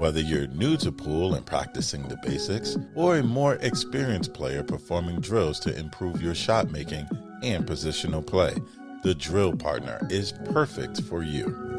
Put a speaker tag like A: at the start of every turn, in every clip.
A: Whether you're new to pool and practicing the basics, or a more experienced player performing drills to improve your shot making and positional play, the Drill Partner is perfect for you.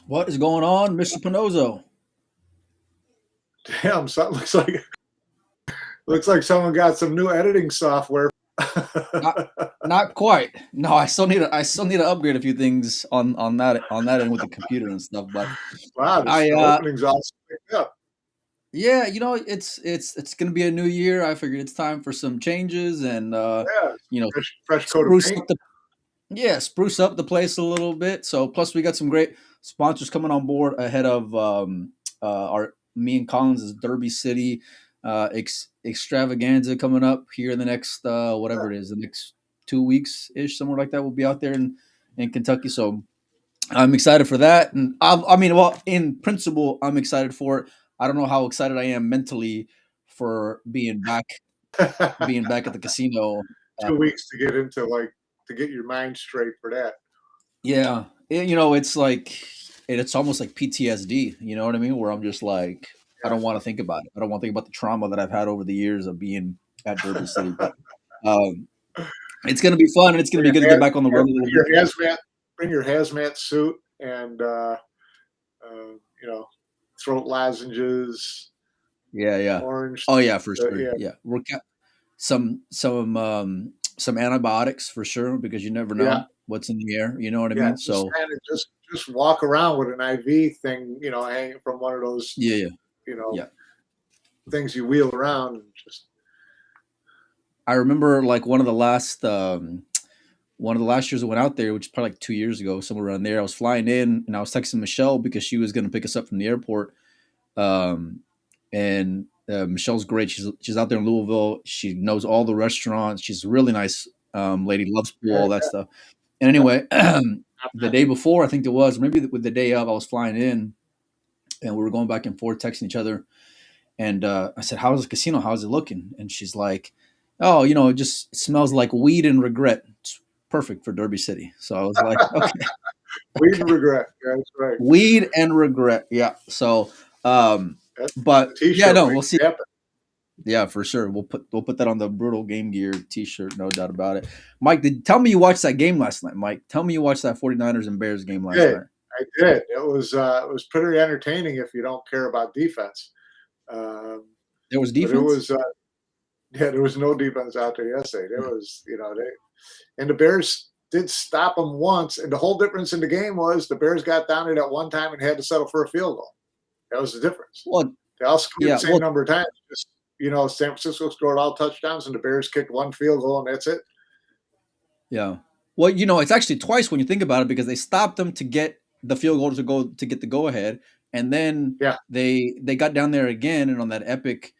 B: What is going on, Mr. Pinozzo?
C: Damn, something looks like someone got some new editing software.
B: Not quite. No, I still need to upgrade a few things on that end with the computer and stuff. But
C: wow, the openings all picked up.
B: Yeah, it's gonna be a new year. I figured it's time for some changes and
C: fresh coat of paint.
B: Spruce up the place a little bit. So plus we got some great sponsors coming on board ahead of our me and Collins' Derby City extravaganza coming up here in the next whatever it is, the next 2 weeks ish, somewhere like that. We'll be out there in Kentucky. So I'm excited for that. And in principle, I'm excited for it. I don't know how excited I am mentally for being back at the casino.
C: 2 weeks to get into to get your mind straight for that.
B: Yeah. It's like, it's almost like PTSD, you know what I mean? Where I'm just like, I don't want to think about it. I don't want to think about the trauma that I've had over the years of being at Derby City. But it's going to be fun, and it's going to be good to get back on the road.
C: Bring your hazmat suit and, throat lozenges.
B: Yeah.
C: Orange.
B: Oh, yeah, for sure. Yeah. We're some antibiotics for sure, because you never know what's in the air. You know what I mean? So
C: just walk around with an IV thing, hanging from one of those, things you wheel around. And just.
B: I remember like one of the last years I went out there, which is probably like 2 years ago, somewhere around there. I was flying in and I was texting Michelle because she was going to pick us up from the airport. Michelle's great. She's out there in Louisville. She knows all the restaurants. She's a really nice lady, loves pool, all that stuff. And anyway, the day before, I think it was, maybe with the day of, I was flying in and we were going back and forth texting each other. And I said, "How's the casino? How's it looking?" And she's like, "Oh, it just smells like weed and regret. It's perfect for Derby City." So I was like, "Okay."
C: Weed and regret. Yeah, that's right.
B: Weed and regret. Yeah. So, but yeah, no, we'll see.
C: Happen.
B: Yeah, for sure. We'll put that on the Brutal Game Gear T-shirt, no doubt about it. Mike, tell me you watched that game last night. Mike, tell me you watched that 49ers and Bears game last night.
C: I did. It was pretty entertaining if you don't care about defense.
B: There was defense.
C: There was no defense out there yesterday. There was, and the Bears did stop them once, and the whole difference in the game was the Bears got down there at one time and had to settle for a field goal. That was the difference.
B: Well,
C: they all scored the same number of times. Just, San Francisco scored all touchdowns, and the Bears kicked one field goal, and that's it.
B: Yeah. Well, it's actually twice when you think about it, because they stopped them to get the field goal to get the go ahead, and then they got down there again, and on that epic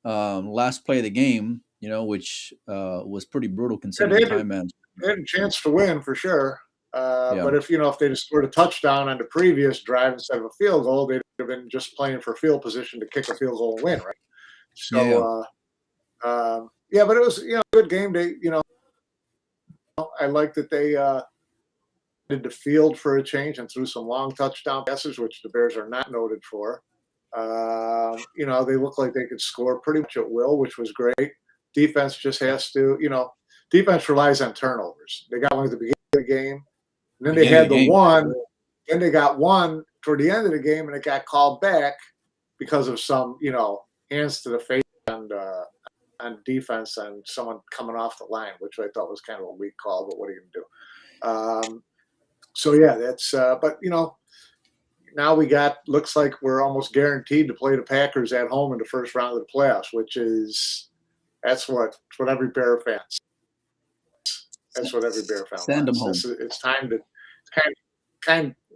B: last play of the game, which was pretty brutal considering the time management.
C: They had a chance to win for sure. But if they just scored a touchdown on the previous drive instead of a field goal, they'd have been just playing for field position to kick a field goal and win, right? So, but it was a good game. They, I like that they did the field for a change and threw some long touchdown passes, which the Bears are not noted for. They look like they could score pretty much at will, which was great. Defense just has to, defense relies on turnovers. They got one at the beginning of the game, and then they had the one. Then they got one toward the end of the game, and it got called back because of some, hands to the face on defense and someone coming off the line, which I thought was kind of a weak call. But what are you going to do? That's. But now looks like we're almost guaranteed to play the Packers at home in the first round of the playoffs, which is that's what every Bear fan. That's what every Bear fan
B: Send
C: wants.
B: them home.
C: It's time to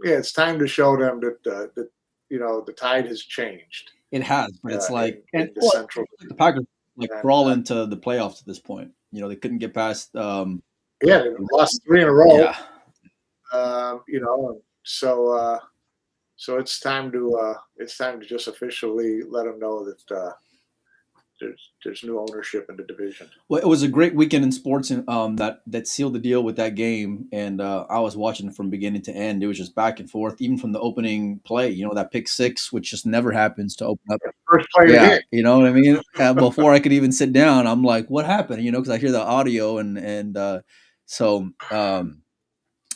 C: it's time to show them that the tide has changed.
B: It has, but it's like
C: in the Central.
B: The Packers crawl into the playoffs at this point. They couldn't get past.
C: They lost 3 in a row.
B: Yeah.
C: So it's time to just officially let them know that there's new ownership in the division.
B: Well, it was a great weekend in sports, and that sealed the deal with that game. And I was watching from beginning to end. It was just back and forth, even from the opening play. That pick six, which just never happens to open up.
C: First play of the game.
B: You know what I mean? Before I could even sit down, I'm like, "What happened?" Because I hear the audio, and so.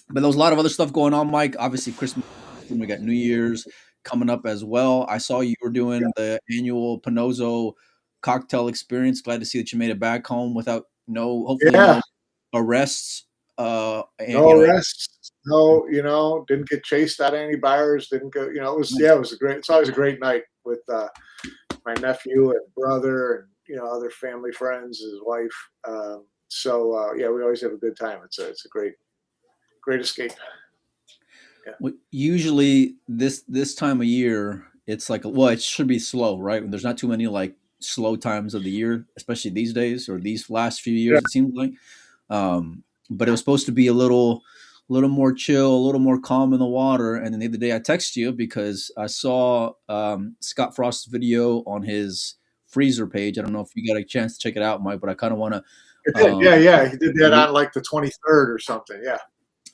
B: But there was a lot of other stuff going on, Mike. Obviously, Christmas. We got New Year's coming up as well. I saw you were doing the annual Panozzo cocktail experience. Glad to see that you made it back home without no arrests.
C: No arrests. No, didn't get chased out of any bars. Didn't go. It's always a great night with my nephew and brother and other family friends, his wife. We always have a good time. It's a great escape. Yeah.
B: Well, usually this time of year, it's like it should be slow, right? There's not too many like slow times of the year, especially these days or these last few years. It seems like, but it was supposed to be a little more chill, a little more calm in the water. And then the other day, I texted you because I saw Scott Frost's video on his freezer page. I don't know if you got a chance to check it out, Mike, but I kind of want to.
C: He did that on like the 23rd or something. Yeah.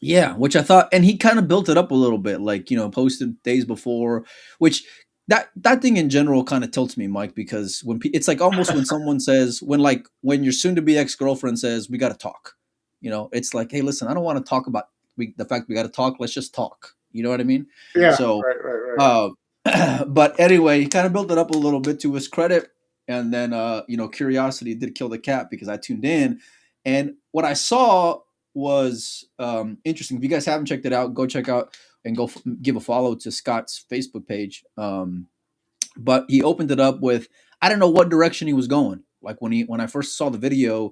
B: Yeah, which I thought, and he kind of built it up a little bit, like, posted days before, which that thing in general kind of tilts me, Mike, because when it's like almost when someone says, when your soon-to-be ex-girlfriend says, we got to talk, it's like, hey, listen, I don't want to talk about the fact we got to talk. Let's just talk. You know what I mean?
C: Yeah.
B: So,
C: right.
B: But anyway, he kind of built it up a little bit to his credit. And then, curiosity did kill the cat because I tuned in. And what I saw was interesting. If you guys haven't checked it out, go check out and go give a follow to Scott's Facebook page. But he opened it up with, I don't know what direction he was going. Like when I first saw the video,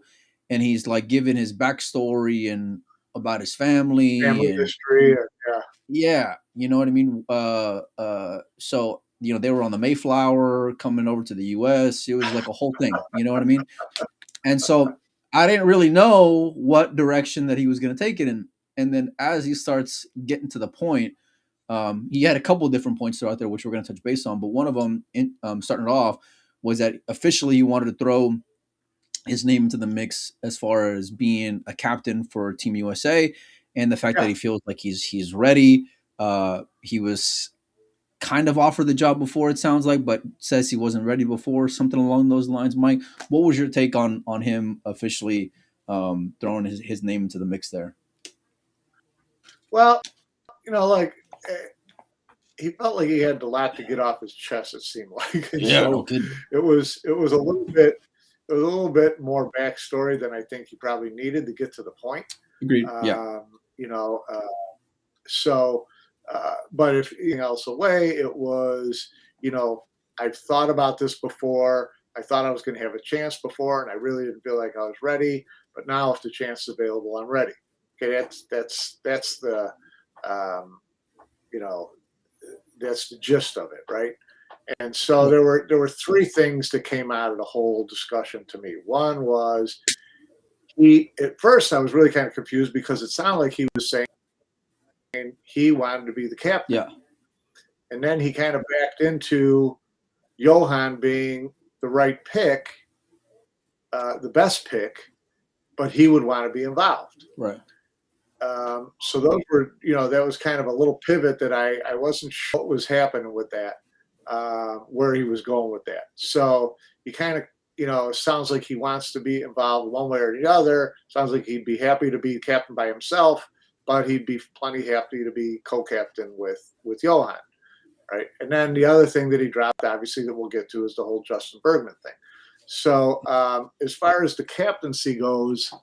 B: and he's like giving his backstory and about his family
C: history.
B: Yeah, you know what I mean. So they were on the Mayflower coming over to the U.S. It was like a whole thing. You know what I mean? And so I didn't really know what direction that he was going to take it in. And then as he starts getting to the point, he had a couple of different points throughout there, which we're going to touch base on. But one of them, starting it off, was that officially he wanted to throw his name into the mix as far as being a captain for Team USA, and the fact that he feels like he's ready. He was kind of offered the job before, it sounds like, but says he wasn't ready before, something along those lines. Mike, what was your take on him officially throwing his name into the mix there?
C: Well, he felt like he had a lot to get off his chest, it seemed like. And so it was a little bit more backstory than I think he probably needed to get to the point.
B: Agreed.
C: But if anything else away, it was, I've thought about this before. I thought I was going to have a chance before, and I really didn't feel like I was ready. But now, if the chance is available, I'm ready. Okay, that's the, that's the gist of it, right? And so there were three things that came out of the whole discussion to me. One was at first I was really kind of confused because it sounded like he was saying he wanted to be the captain.
B: Yeah.
C: And then he kind of backed into Johan being the right pick, the best pick, but he would want to be involved.
B: Right.
C: So those were, that was kind of a little pivot that I wasn't sure what was happening with that, where he was going with that. So he kind of, it sounds like he wants to be involved one way or the other. Sounds like he'd be happy to be captain by himself, but he'd be plenty happy to be co-captain with Johan, right? And then the other thing that he dropped, obviously, that we'll get to is the whole Justin Bergman thing. So as far as the captaincy goes,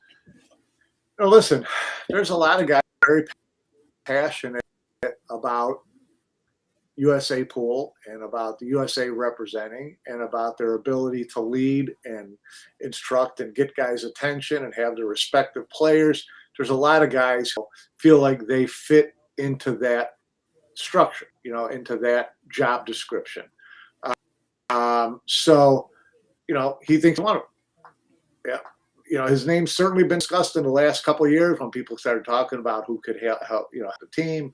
C: listen, there's a lot of guys very passionate about USA pool and about the USA representing and about their ability to lead and instruct and get guys' attention and have their respective players. There's a lot of guys who feel like they fit into that structure, into that job description. So, he thinks one of them. Yeah. His name's certainly been discussed in the last couple of years when people started talking about who could help the team.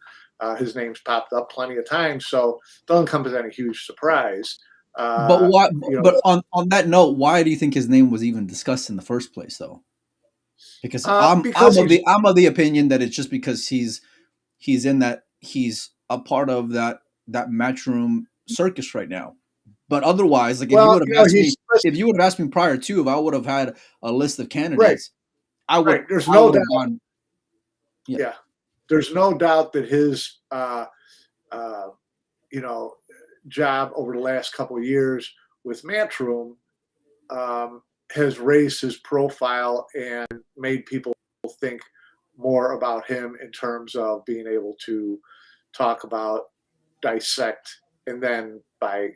C: His name's popped up plenty of times, so it doesn't come as any huge surprise.
B: But why? But on that note, why do you think his name was even discussed in the first place, though? Because I'm of the opinion that it's just because he's a part of that matchroom circus right now. But otherwise, like if you would have asked me prior to, if I would have had a list of candidates, I would.
C: Right. There's no doubt. There's no doubt that his job over the last couple of years with Matchroom has raised his profile and made people think more about him in terms of being able to talk about, dissect, and then by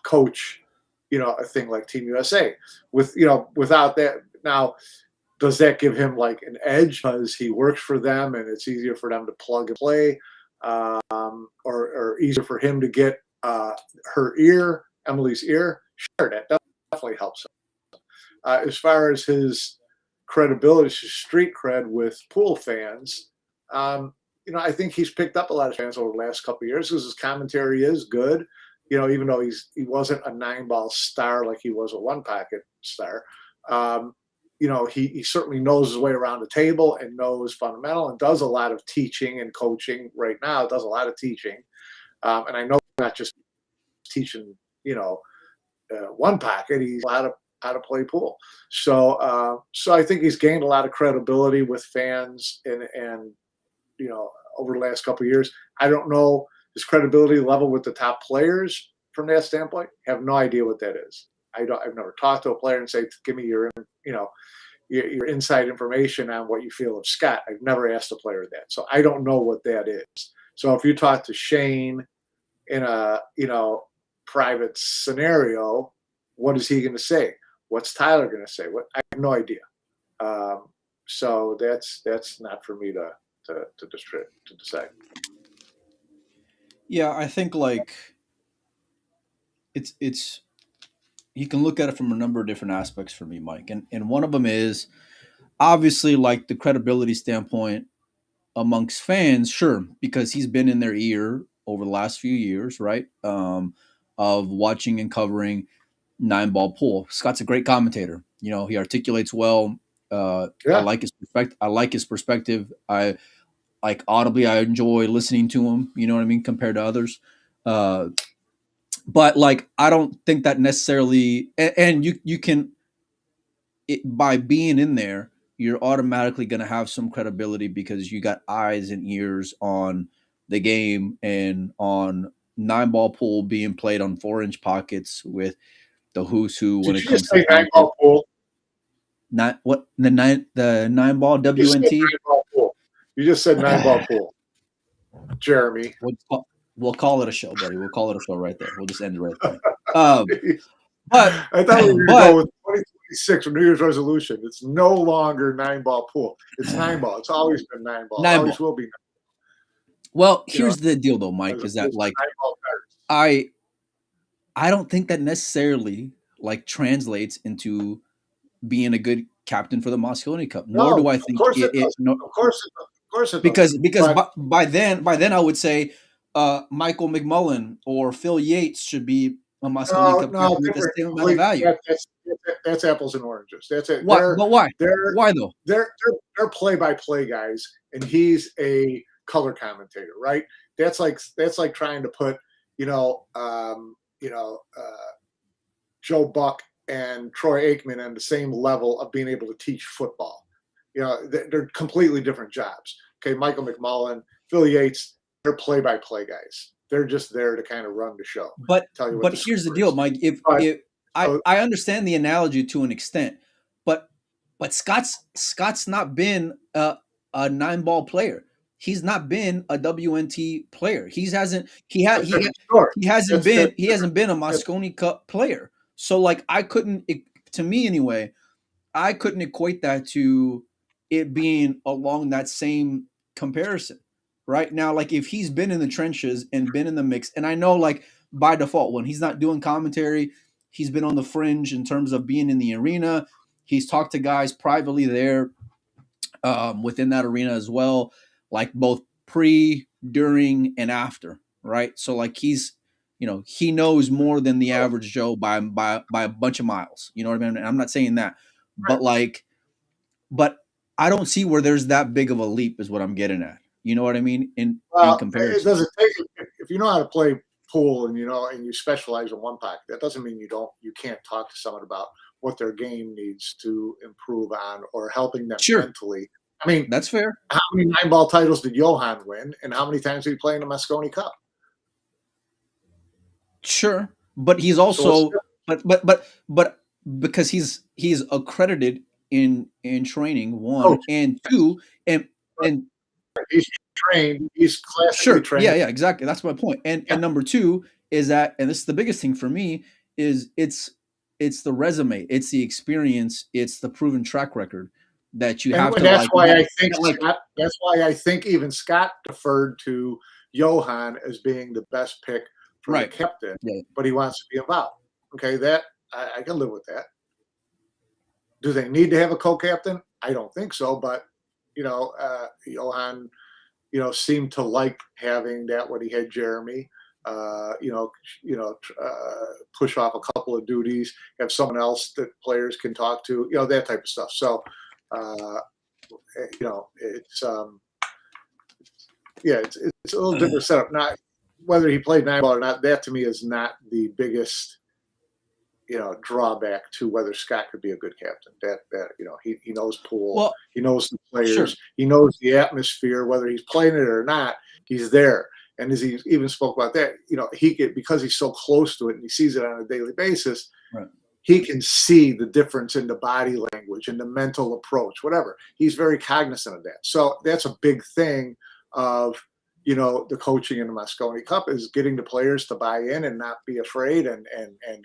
C: coach a thing like Team USA. Without that, now does that give him like an edge because he works for them and it's easier for them to plug and play, or easier for him to get Emily's ear? Sure, that definitely helps him. As far as his credibility, his street cred with pool fans, I think he's picked up a lot of fans over the last couple of years because his commentary is good. Even though he wasn't a 9-ball star like he was a 1-pocket star, he certainly knows his way around the table and knows fundamental and does a lot of teaching and coaching right now. Does a lot of teaching, and I know not just teaching, 1-pocket. He's how to play pool. So I think he's gained a lot of credibility with fans and over the last couple of years. I don't know his credibility level with the top players from that standpoint. I have no idea what that is. I've never talked to a player and say, give me your inside information on what you feel of Scott. I've never asked a player that. So I don't know what that is. So if you talk to Shane in a, private scenario, what is he going to say? What's Tyler going to say? I have no idea. So that's not for me to decide.
B: Yeah, I think like it's you can look at it from a number of different aspects for me, Mike. And one of them is obviously like the credibility standpoint amongst fans, sure, because he's been in their ear over the last few years, right? Of watching and covering 9-ball pool. Scott's a great commentator. He articulates well. I like his perspective. I like audibly. I enjoy listening to him. You know what I mean? Compared to others. But like, I don't think that necessarily, and you can, by being in there, you're automatically going to have some credibility because you got eyes and ears on the game and on 9-ball pool being played on 4-inch pockets with the who's who when it comes to
C: 9-ball pool.
B: Not what the 9-ball WNT.
C: You just said 9-ball pool, Jeremy.
B: We'll call it a show, buddy. We'll call it a show right there. We'll just end it right there.
C: But I thought we were going to go with 2026 New Year's resolution. It's no longer 9-ball pool. It's 9-ball. It's always been 9-ball. It always will be 9-ball.
B: Well, here's the deal, though, Mike. Is that like I don't think that necessarily like translates into being a good captain for the Mosconi Cup. Nor do I think
C: of course it
B: because by then I would say Michael McMullen or Phil Yates should be a Mosconi Cup captain with the same amount of value.
C: That's apples and oranges. That's it.
B: But why? Why though?
C: They're play-by-play guys, and he's a color commentator, right? That's like trying to put Joe Buck and Troy Aikman on the same level of being able to teach football. They're completely different jobs. Okay, Michael McMullen, Phil Yates, they're play-by-play guys. They're just there to kind of run the show.
B: But here's the deal, Mike. I understand the analogy to an extent, but Scott's not been a 9-ball player. he's not been a WNT player. He hasn't been a Mosconi Cup player. So like to me anyway, I couldn't equate that to it being along that same comparison. Right now, like if he's been in the trenches and been in the mix, and I know like by default when he's not doing commentary, he's been on the fringe in terms of being in the arena. He's talked to guys privately there within that arena as well, like both pre, during, and after, right? So like he knows more than the average Joe by a bunch of miles. You know what I mean? And I'm not saying that, but but I don't see where there's that big of a leap is what I'm getting at. You know what I mean? In comparison.
C: It doesn't take if you know how to play pool and you specialize in one pocket, that doesn't mean you can't talk to someone about what their game needs to improve on or helping them mentally. I mean,
B: that's fair.
C: How many 9-ball titles did Johan win, and how many times did he play in the Mosconi Cup?
B: Sure, but he's also but because he's accredited in training, one, and two, and
C: he's trained, he's classically trained.
B: Yeah, exactly. That's my point. And number two is that, and this is the biggest thing for me, is it's the resume, it's the experience, it's the proven track record that you have.
C: That's why I think even Scott deferred to Johan as being the best pick for the captain, but he wants to be involved. Okay, that I can live with that. Do they need to have a co-captain? I don't think so, but Johan, seemed to like having that when he had Jeremy. Push off a couple of duties, have someone else that players can talk to, that type of stuff. So, it's a little different setup. Not whether he played 9-ball or not. That to me is not the biggest, drawback to whether Scott could be a good captain. That he knows pool, he knows the players, he knows the atmosphere. Whether he's playing it or not, he's there. And as he even spoke about that, he could, because he's so close to it and he sees it on a daily basis, he can see the difference in the body language and the mental approach, whatever. He's very cognizant of that. So that's a big thing of, the coaching in the Mosconi Cup is getting the players to buy in and not be afraid and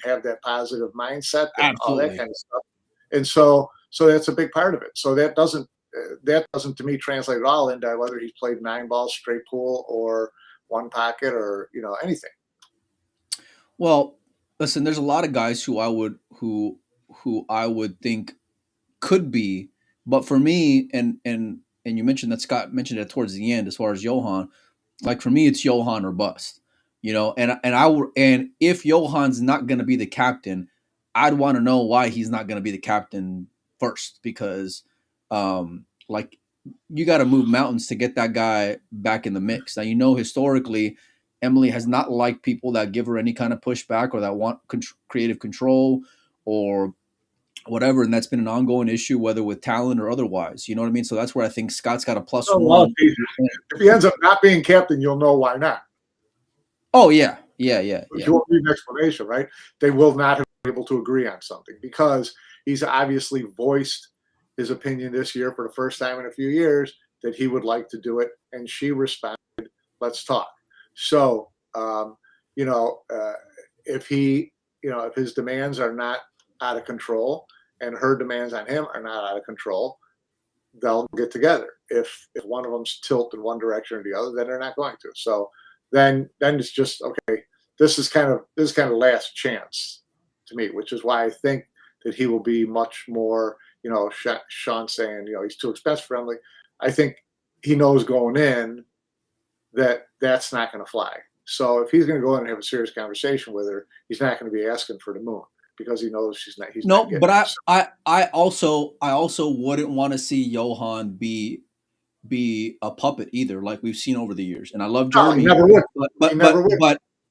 C: have that positive mindset and all that kind of stuff. And so that's a big part of it. So that doesn't to me translate at all into whether he's played 9-ball straight pool or one pocket or anything.
B: Well, listen, there's a lot of guys who I would think could be, but for me, and you mentioned that Scott mentioned it towards the end as far as Johan, like for me, it's Johan or bust, and if Johan's not going to be the captain, I'd want to know why he's not going to be the captain first, because like you got to move mountains to get that guy back in the mix. Now, historically, Emily has not liked people that give her any kind of pushback or that want creative control or whatever. And that's been an ongoing issue, whether with talent or otherwise. You know what I mean? So that's where I think Scott's got a +1.
C: If he ends up not being captain, you'll know why not.
B: Oh, yeah. You
C: won't need an explanation, right? They will not have been able to agree on something because he's obviously voiced his opinion this year for the first time in a few years that he would like to do it. And she responded, let's talk. So, if his demands are not out of control and her demands on him are not out of control, they'll get together. If one of them's tilt in one direction or the other, then they're not going to. So then it's just, okay, this is kind of last chance to me, which is why I think that he will be much more, Sean saying, he's too expensive for Emily. I think he knows going in that that's not going to fly. So if he's going to go in and have a serious conversation with her, he's not going to be asking for the moon because he knows she's not.
B: But I also wouldn't want to see Johan be a puppet either, like we've seen over the years. And I love Jeremy,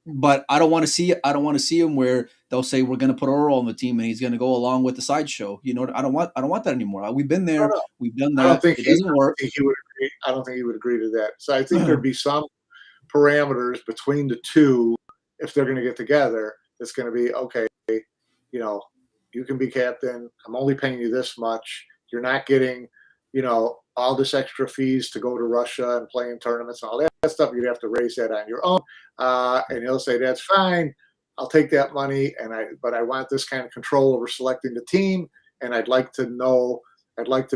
B: but I don't want to see him where they'll say we're going to put Earl on the team and he's going to go along with the sideshow. I don't want that anymore. We've been there. No. We've done that.
C: I don't think he would agree. I don't think he would agree to that. So I think there'd be some parameters between the two if they're going to get together. It's going to be, okay, you can be captain. I'm only paying you this much. You're not getting, all this extra fees to go to Russia and play in tournaments and all that stuff. You'd have to raise that on your own. And he'll say, that's fine. I'll take that money. But I want this kind of control over selecting the team. And I'd like to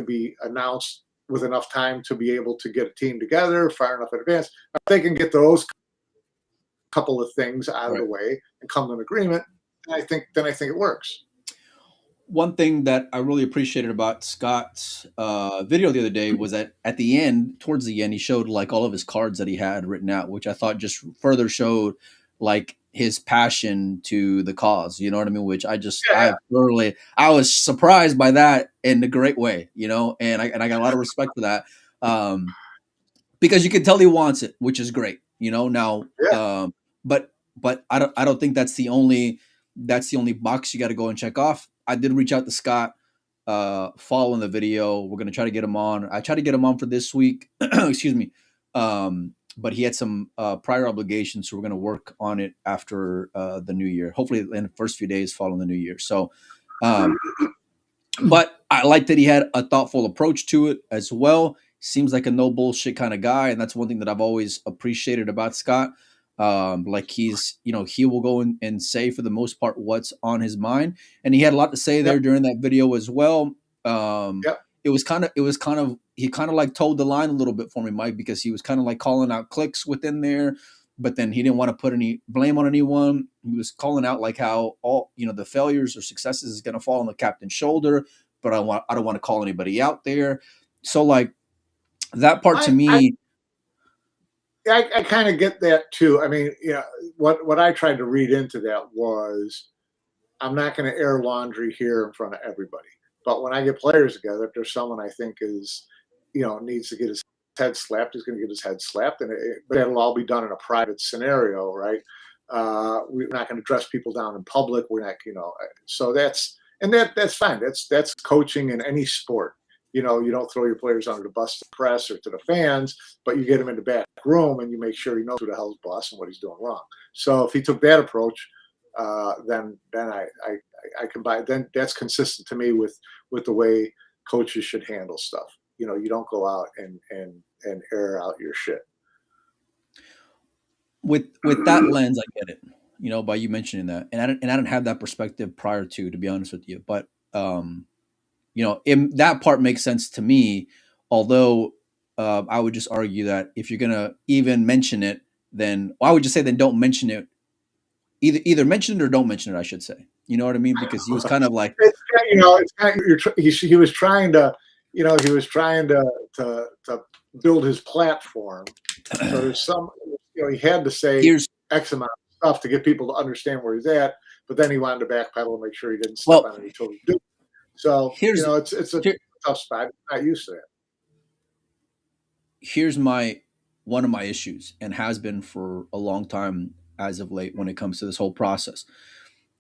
C: be announced with enough time to be able to get a team together far enough in advance. If they can get those couple of things out of the way and come to an agreement, then I think it works.
B: One thing that I really appreciated about Scott's video the other day was that at the end, towards the end, he showed like all of his cards that he had written out, which I thought just further showed like his passion to the cause. You know what I mean? Which I was surprised by that in a great way, you know, and I got a lot of respect for that because you can tell he wants it, which is great, you know. Now, but I don't think that's the only box you got to go and check off. I did reach out to Scott following the video. We're going to try to get him on. I tried to get him on for this week. Excuse me. But he had some prior obligations, so we're going to work on it after the new year, hopefully in the first few days following the new year. So, but I like that he had a thoughtful approach to it as well. Seems like a no bullshit kind of guy. And that's one thing that I've always appreciated about Scott. Like he's, you know, he will go and say for the most part what's on his mind, and he had a lot to say there during that video as well. It was kind of he kind of like told the line a little bit for me, Mike, because he was kind of like calling out clicks within there, but then he didn't want to put any blame on anyone. He was calling out like how all, you know, the failures or successes is going to fall on the captain's shoulder, but I don't want to call anybody out there. So like that part to me.
C: I kind of get that too. I mean, yeah, what I tried to read into that was I'm not going to air laundry here in front of everybody. But when I get players together, if there's someone I think is, you know, needs to get his head slapped, he's going to get his head slapped. But that'll all be done in a private scenario, right? We're not going to dress people down in public. We're not, you know, so that's fine. That's coaching in any sport. You know, you don't throw your players under the bus to the press or to the fans, but you get him in the back room and you make sure he knows who the hell's boss and what he's doing wrong. So if he took that approach, then I can buy. Then that's consistent to me with the way coaches should handle stuff. You know, you don't go out and air out your shit.
B: With that lens, I get it. You know, by you mentioning that, and I didn't have that perspective prior to be honest with you, but. You know, that part makes sense to me, although I would just argue that if you're going to even mention it, then I would just say then don't mention it. Either mention it or don't mention it, I should say. You know what I mean? Because he was kind of like,
C: you know, he was trying to, you know, to build his platform. So there's some, you know, he had to say X amount of stuff to get people to understand where he's at, but then he wanted to backpedal and make sure he didn't step on any toes. So, you know, it's a tough spot. I'm not used to that.
B: Here's one of my issues, and has been for a long time as of late when it comes to this whole process,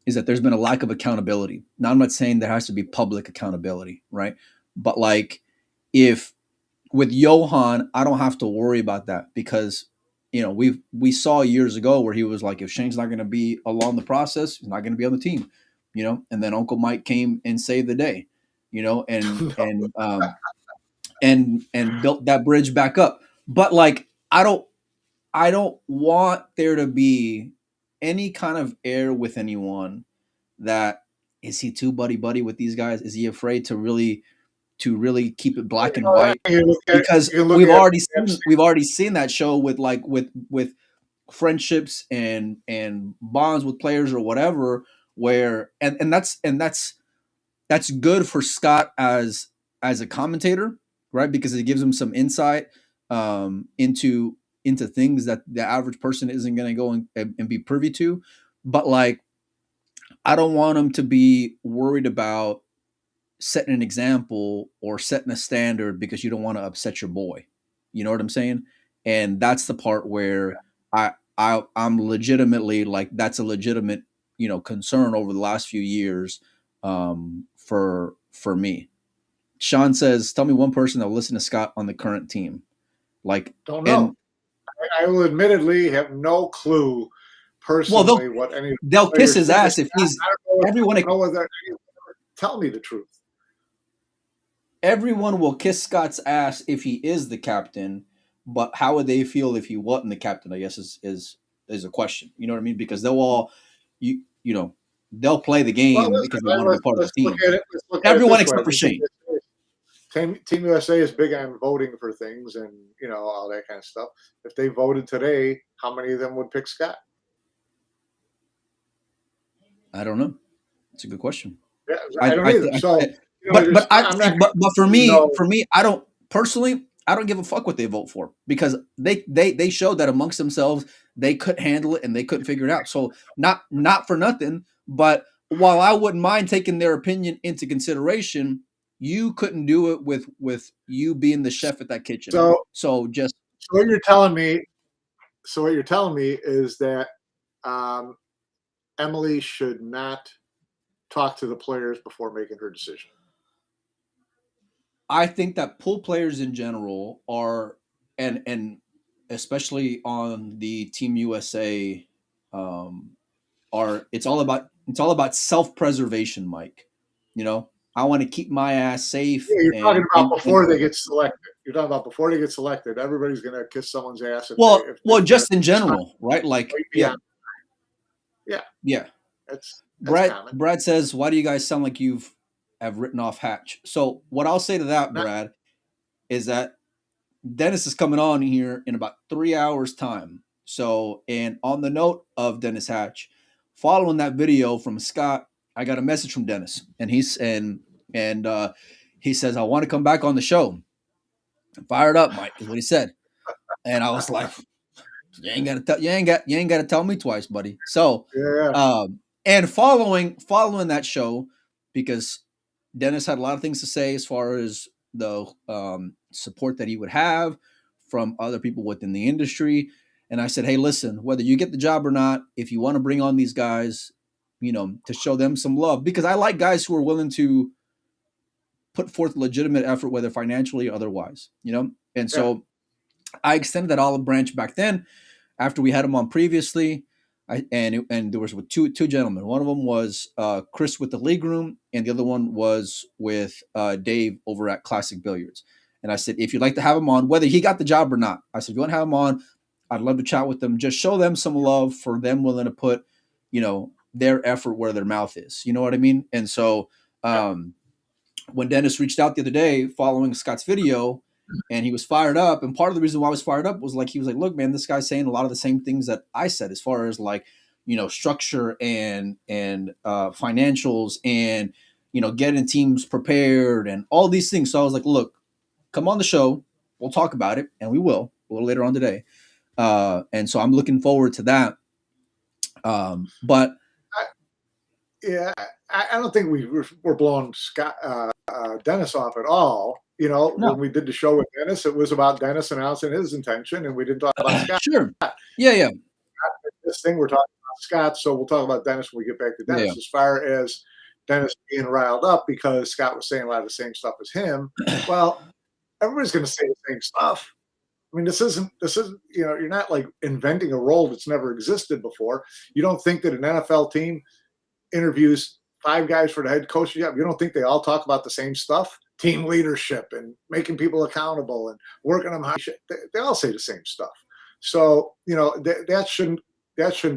B: is that there's been a lack of accountability. Now, I'm not saying there has to be public accountability, right? But like if with Johan, I don't have to worry about that because, you know, we saw years ago where he was like, if Shane's not going to be along the process, he's not going to be on the team. You know, and then Uncle Mike came and saved the day, you know, and built that bridge back up. But like, I don't want there to be any kind of air with anyone that is he too buddy with these guys? Is he afraid to really keep it black and white? Because we've already seen that show with friendships and bonds with players or whatever. Where and that's good for Scott as a commentator, right? Because it gives him some insight into things that the average person isn't going to go and be privy to. But like, I don't want him to be worried about setting an example or setting a standard because you don't want to upset your boy. You know what I'm saying? And that's the part where I'm legitimately like, that's a legitimate, you know, concern over the last few years for me. Sean says, tell me one person that will listen to Scott on the current team. Like,
C: don't know. I will admittedly have no clue personally what any.
B: They'll kiss his ass if he's everyone.
C: Know whether tell me the truth.
B: everyone will kiss Scott's ass if he is the captain, but how would they feel if he wasn't the captain? I guess is a question. You know what I mean? Because they'll all you know they'll play the
C: Well,
B: game
C: listen,
B: because they want to be part of the team.
C: let's look at it
B: Everyone
C: this way.
B: except for Shane.
C: Team USA is big on voting for things and all that kind of stuff. If they voted today, how many of them would pick Scott?
B: I don't know. It's a good question.
C: Yeah, I don't either.
B: But for me, I don't personally. I don't give a fuck what they vote for because they showed that amongst themselves they couldn't handle it and they couldn't figure it out. So not for nothing, but while I wouldn't mind taking their opinion into consideration, you couldn't do it with you being the chef at that kitchen. So
C: what you're telling me is that Emily should not talk to the players before making her decision.
B: I think that pool players in general are, and especially on the Team USA, it's all about self-preservation, Mike. I want to keep my ass safe.
C: Yeah, you're talking about before they get selected. You're talking about before they get selected. Everybody's going to kiss someone's ass.
B: Just in general, right? Like, yeah.
C: That's
B: Brad says, "Why do you guys sound like have written off Hatch?" So what I'll say to that, Brad, is that Dennis is coming on here in about 3 hours time. So, and on the note of Dennis Hatch, following that video from Scott, I got a message from Dennis, and he says, "I want to come back on the show." I'm fired up, Mike, is what he said, and I was like, "You ain't got to tell me twice, buddy." So, and following that show, because Dennis had a lot of things to say as far as the support that he would have from other people within the industry. And I said, hey, listen, whether you get the job or not, if you want to bring on these guys, to show them some love, because I like guys who are willing to put forth legitimate effort, whether financially or otherwise, And so I extended that olive branch back then after we had him on previously. And there was with two gentlemen. One of them was Chris with the League Room, and the other one was with Dave over at Classic Billiards. And I said, if you'd like to have him on, whether he got the job or not, I said, if you want to have him on, I'd love to chat with them. Just show them some love for them willing to put, their effort where their mouth is. You know what I mean? And so when Dennis reached out the other day following Scott's video, and he was fired up. And part of the reason why I was fired up was he was like, look, man, this guy's saying a lot of the same things that I said as far as structure and financials and, getting teams prepared and all these things. So I was like, look, come on the show. We'll talk about it. And we will a little later on today. And so I'm looking forward to that. But
C: I don't think we're blowing Dennis off at all. No. When we did the show with Dennis, it was about Dennis announcing his intention, and we didn't talk about Scott.
B: Sure. Yeah.
C: This thing we're talking about Scott, so we'll talk about Dennis when we get back to Dennis. Yeah. As far as Dennis being riled up because Scott was saying a lot of the same stuff as him, well, everybody's going to say the same stuff. I mean, this isn't you're not inventing a role that's never existed before. You don't think that an NFL team interviews 5 guys for the head coach job? You don't think they all talk about the same stuff? Team leadership and making people accountable and working them high. They all say the same stuff. So, that shouldn't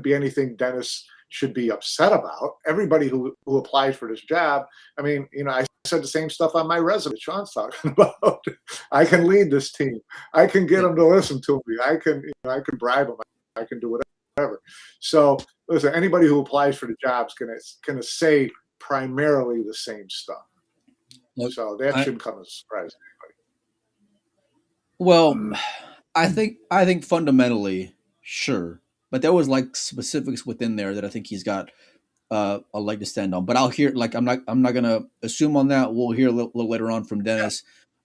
C: be anything Dennis should be upset about. Everybody who applies for this job, I mean, I said the same stuff on my resume Sean's talking about. I can lead this team. I can get them to listen to me. I can bribe them. I can do whatever. So, listen, anybody who applies for the job is going to say primarily the same stuff. Look, so that shouldn't come as a surprise to anybody.
B: Well, I think fundamentally, sure, but there was specifics within there that I think he's got a leg to stand on. But I'll hear I'm not gonna assume on that. We'll hear a little later on from Dennis,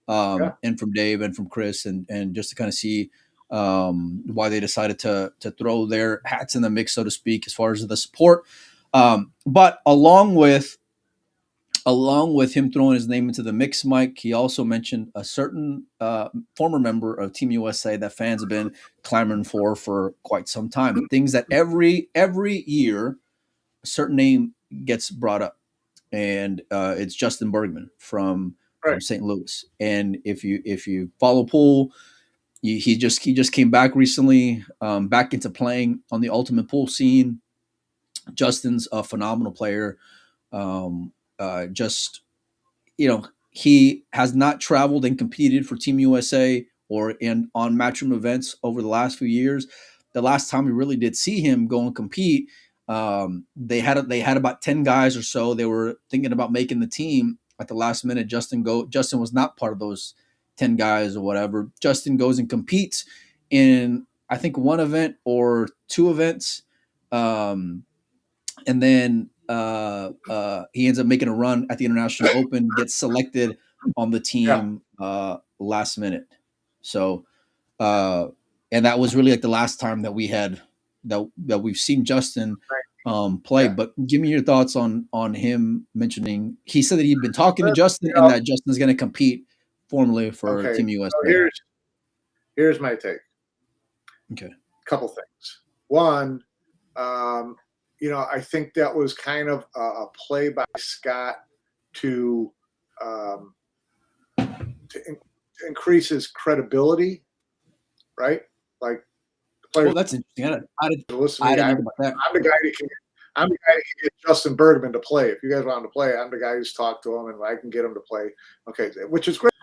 B: and from Dave and from Chris, and just to kind of see why they decided to throw their hats in the mix, so to speak, as far as the support. But along with him throwing his name into the mix, Mike, he also mentioned a certain former member of Team USA that fans have been clamoring for quite some time. Things that every year a certain name gets brought up, and it's Justin Bergman from from St. Louis. And if you follow Pool, he just came back recently, back into playing on the Ultimate Pool scene. Justin's a phenomenal player. Just, he has not traveled and competed for Team USA or on Matchroom events over the last few years. The last time we really did see him go and compete, they had about 10 guys or so. They were thinking about making the team at the last minute. Justin was not part of those 10 guys or whatever. Justin goes and competes in, I think, one event or two events. And then he ends up making a run at the International Open, gets selected on the team last minute. So, and that was really like the last time that we had that we've seen Justin play. Yeah. But give me your thoughts on him mentioning. He said that he'd been talking to Justin and that Justin's going to compete formally for Team USA.
C: So here's my take.
B: Okay,
C: couple things. One. I think that was kind of a play by Scott to increase his credibility, right? Like,
B: players, that's interesting. I didn't think about that.
C: I'm the guy that can get Justin Bergman to play. If you guys want him to play, I'm the guy who's talked to him, and I can get him to play. Okay, which is great.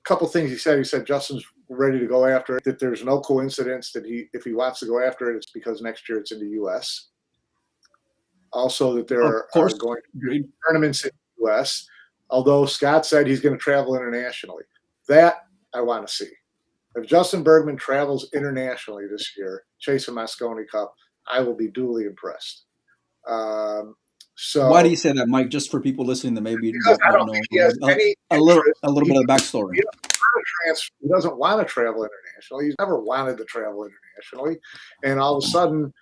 C: Couple things he said. He said Justin's ready to go after it, that there's no coincidence that if he wants to go after it, it's because next year it's in the U.S. Also that there are going to be tournaments in the U.S., although Scott said he's going to travel internationally. That I want to see. If Justin Bergman travels internationally this year, chasing Mosconi Cup, I will be duly impressed. So
B: why do you say that, Mike? Just for people listening that maybe don't know a little bit of the backstory.
C: He doesn't want to travel internationally. He's never wanted to travel internationally, and all of a sudden,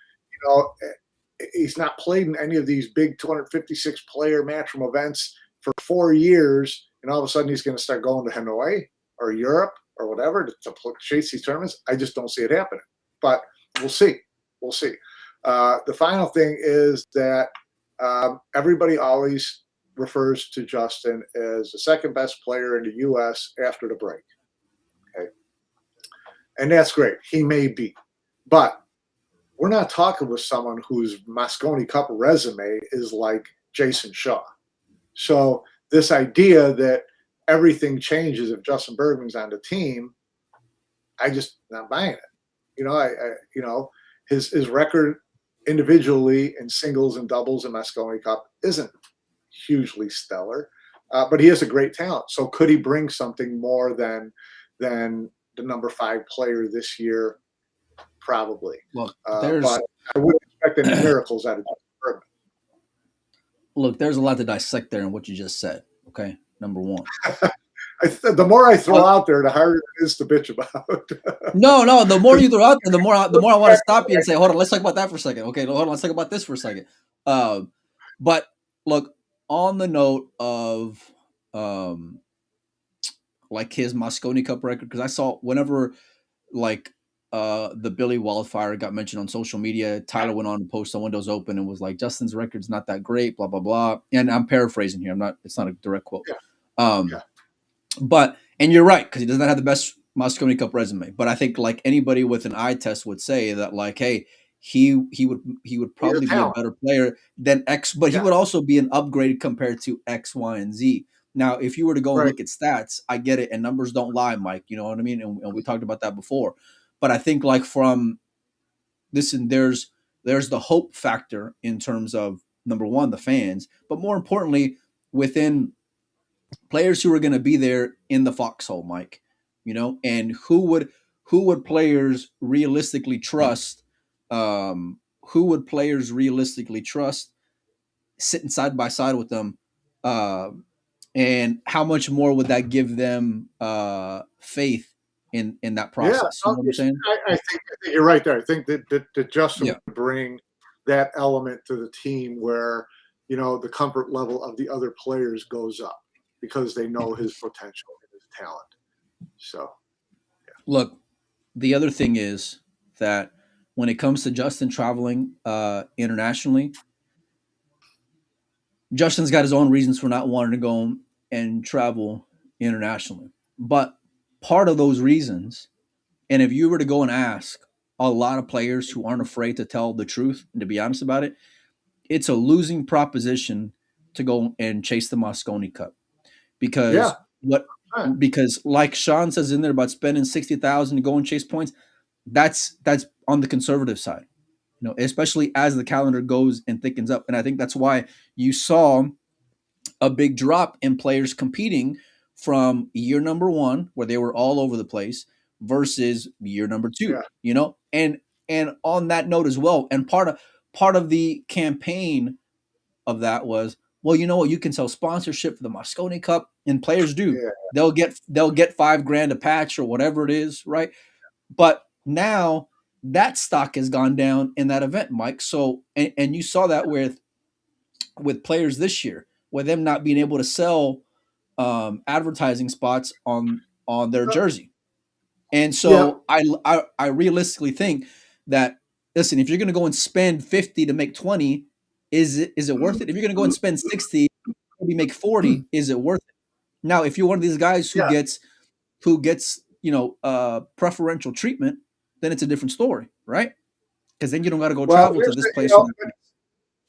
C: he's not played in any of these big 256-player Matchroom events for 4 years, and all of a sudden he's going to start going to Hanoi or Europe or whatever to chase these tournaments. I just don't see it happening, but we'll see. We'll see. The final thing is that everybody always refers to Justin as the second best player in the U.S. after the break. Okay. And that's great. He may be. But we're not talking with someone whose Mosconi Cup resume is like Jason Shaw. So this idea that everything changes if Justin Bergman's on the team, I just not buying it. His record individually in singles and doubles in Mosconi Cup isn't hugely stellar, but he has a great talent. So could he bring something more than the number 5 player this year? Probably.
B: Look,
C: but I wouldn't expect any miracles out of Justin Bergman.
B: Look, there's a lot to dissect there in what you just said. Okay, number one.
C: The more I throw out there, the harder it is to bitch about.
B: No. The more you throw out there, the more I want to stop you and say, hold on, let's talk about that for a second. Okay, hold on, let's talk about this for a second. But look, on the note of like his Mosconi Cup record, because I saw whenever like the Billy Wildfire got mentioned on social media, Tyler went on to post on Windows Open and was like, Justin's record's not that great, blah blah blah. And I'm paraphrasing here. It's not a direct quote. Yeah. But, and you're right, because he does not have the best Mosconi Cup resume. But I think like anybody with an eye test would say that like, hey, he would probably be a better player than X, but he would also be an upgrade compared to X, Y, and Z. Now, if you were to go and look at stats, I get it, and numbers don't lie, Mike. You know what I mean? And we talked about that before. But I think like from this, and there's the hope factor in terms of number one, the fans, but more importantly, within players who are going to be there in the foxhole, Mike, and who would players realistically trust? Who would players realistically trust sitting side by side with them? And how much more would that give them faith in that process?
C: Yeah,
B: you know what I'm saying?
C: I think you're right there. I think that Justin would bring that element to the team where, the comfort level of the other players goes up, because they know his potential and his talent. So,
B: Look, the other thing is that when it comes to Justin traveling internationally, Justin's got his own reasons for not wanting to go and travel internationally. But part of those reasons, and if you were to go and ask a lot of players who aren't afraid to tell the truth and to be honest about it, it's a losing proposition to go and chase the Mosconi Cup. Because because like Sean says in there about spending 60,000 to go and chase points, that's on the conservative side. Especially as the calendar goes and thickens up. And I think that's why you saw a big drop in players competing from year number 1, where they were all over the place, versus year number 2. And on that note as well, and part of the campaign of that was, well, you know what, you can sell sponsorship for the Mosconi Cup, and players do. Yeah. They'll get $5,000 a patch or whatever it is, right? But now that stock has gone down in that event, Mike. So and you saw that with players this year, with them not being able to sell advertising spots on their jersey. And so I realistically think that, listen, if you're going to go and spend 50 to make 20, is it worth it? If you're going to go and spend 60, maybe make 40, is it worth it? Now, if you're one of these guys who gets preferential treatment, then it's a different story, right? Because then you don't got to go travel to this place.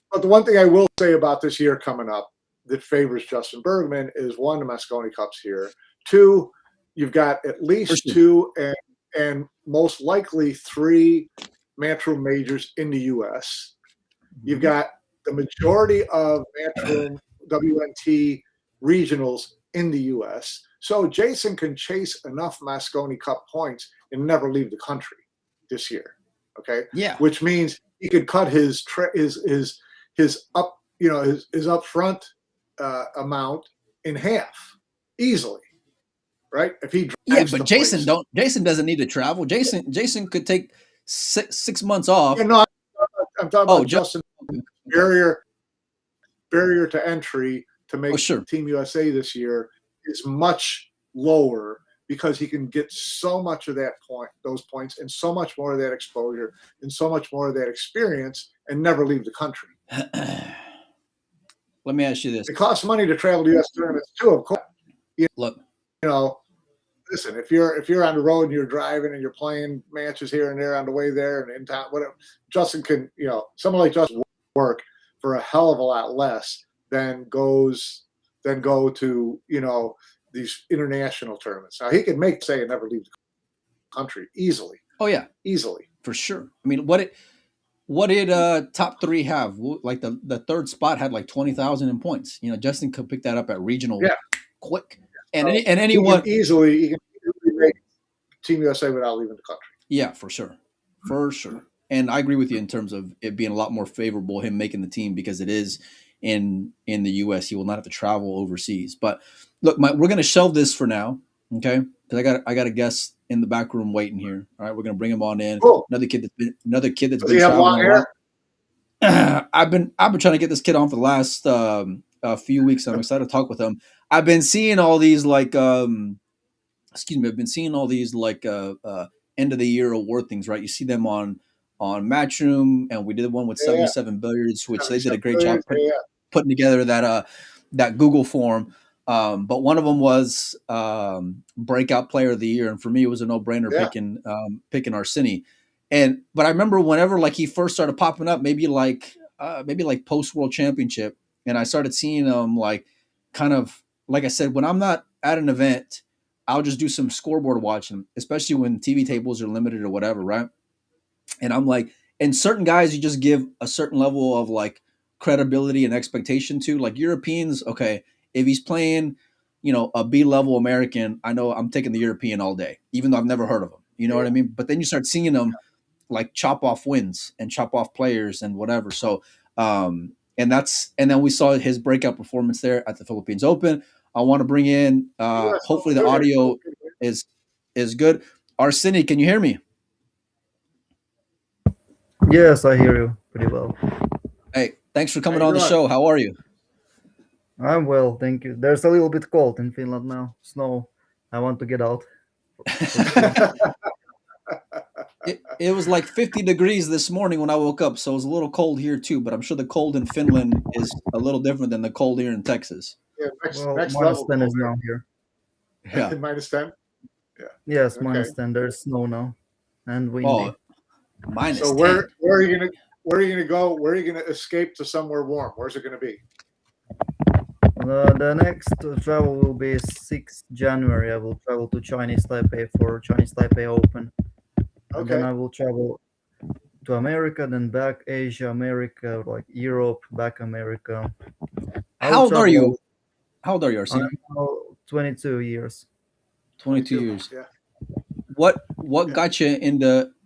C: But the one thing I will say about this year coming up that favors Justin Bergman is, 1, the Mosconi Cup's here. 2, you've got at least 2 and most likely 3 Matchroom majors in the U.S. You've got the majority of Matchroom WNT regionals in the U.S. So Jason can chase enough Mosconi Cup points and never leave the country this year. Okay.
B: Yeah.
C: Which means he could cut his upfront amount in half easily, right? If he
B: drives but Jason doesn't need to travel. Jason could take six months off.
C: Yeah, no, I'm talking about Justin. Barrier to entry to make Team USA this year is much lower, because he can get so much of those points, and so much more of that exposure, and so much more of that experience, and never leave the country.
B: Let me ask you this:
C: it costs money to travel to U.S. tournaments too, of course.
B: Look,
C: listen, if you're on the road and you're driving and you're playing matches here and there on the way there and in town, whatever, Justin can, someone like Justin work for a hell of a lot less than go to these international tournaments. Now he can and never leave the country easily.
B: Oh yeah,
C: easily,
B: for sure. I mean, what did top 3 have? Like the third spot had like 20,000 in points. Justin could pick that up at regional quick. And anyone
C: he can easily make Team USA without leaving the country.
B: Yeah, for sure. And I agree with you in terms of it being a lot more favorable, him making the team, because it is in the U.S. He will not have to travel overseas. But look, we're going to shelve this for now, okay? Because I got a guest in the back room waiting here. All right, we're going to bring him on in.
C: Cool.
B: Another kid that's been traveling a lot. I've been trying to get this kid on for the last few weeks. I'm excited to talk with him. I've been seeing all these I've been seeing all these end of the year award things, right? You see them on Matchroom, and we did one with 77 Billiards, which they did a great job putting together that Google form. But one of them was breakout player of the year, and for me, it was a no-brainer picking Arseni. But I remember whenever he first started popping up, maybe post World Championship, and I started seeing him kind of, like I said, when I'm not at an event, I'll just do some scoreboard watching, especially when TV tables are limited or whatever, right? And I'm and certain guys you just give a certain level of credibility and expectation to, like Europeans. Okay, if he's playing, a B-level American, I know I'm taking the European all day, even though I've never heard of him. You know what I mean? But then you start seeing them chop off wins and chop off players and whatever. So, and then we saw his breakout performance there at the Philippines Open. I want to bring in, hopefully the audio is good. Arseni, can you hear me?
D: Yes, I hear you pretty well.
B: Hey, thanks for coming on the show. How are you?
D: I'm well, thank you. There's a little bit cold in Finland now. Snow. I want to get out.
B: It was like 50 degrees this morning when I woke up, so it was a little cold here too. But I'm sure the cold in Finland is a little different than the cold here in Texas.
C: Yeah,
D: Well,
C: next
D: minus
C: level
D: 10
C: cold.
D: is now here.
B: Yeah.
C: Minus 10. Yeah.
D: Yes,
C: Okay.
D: minus 10. There's snow now and windy.
B: Oh, minus
C: So
B: 10.
C: where are you gonna go? Where are you gonna escape to somewhere warm? Where's it gonna be?
D: The next travel will be 6th January. I will travel to Chinese Taipei for Chinese Taipei Open. And then
C: Okay.
D: I will travel to America, then back Asia, America, like Europe, back America. I will
B: How old are
D: travel.
B: you? How old are you,
D: I'm
B: Arseni?
D: now 22 years.
B: 22 years.
C: Yeah.
B: What
C: Yeah.
B: got you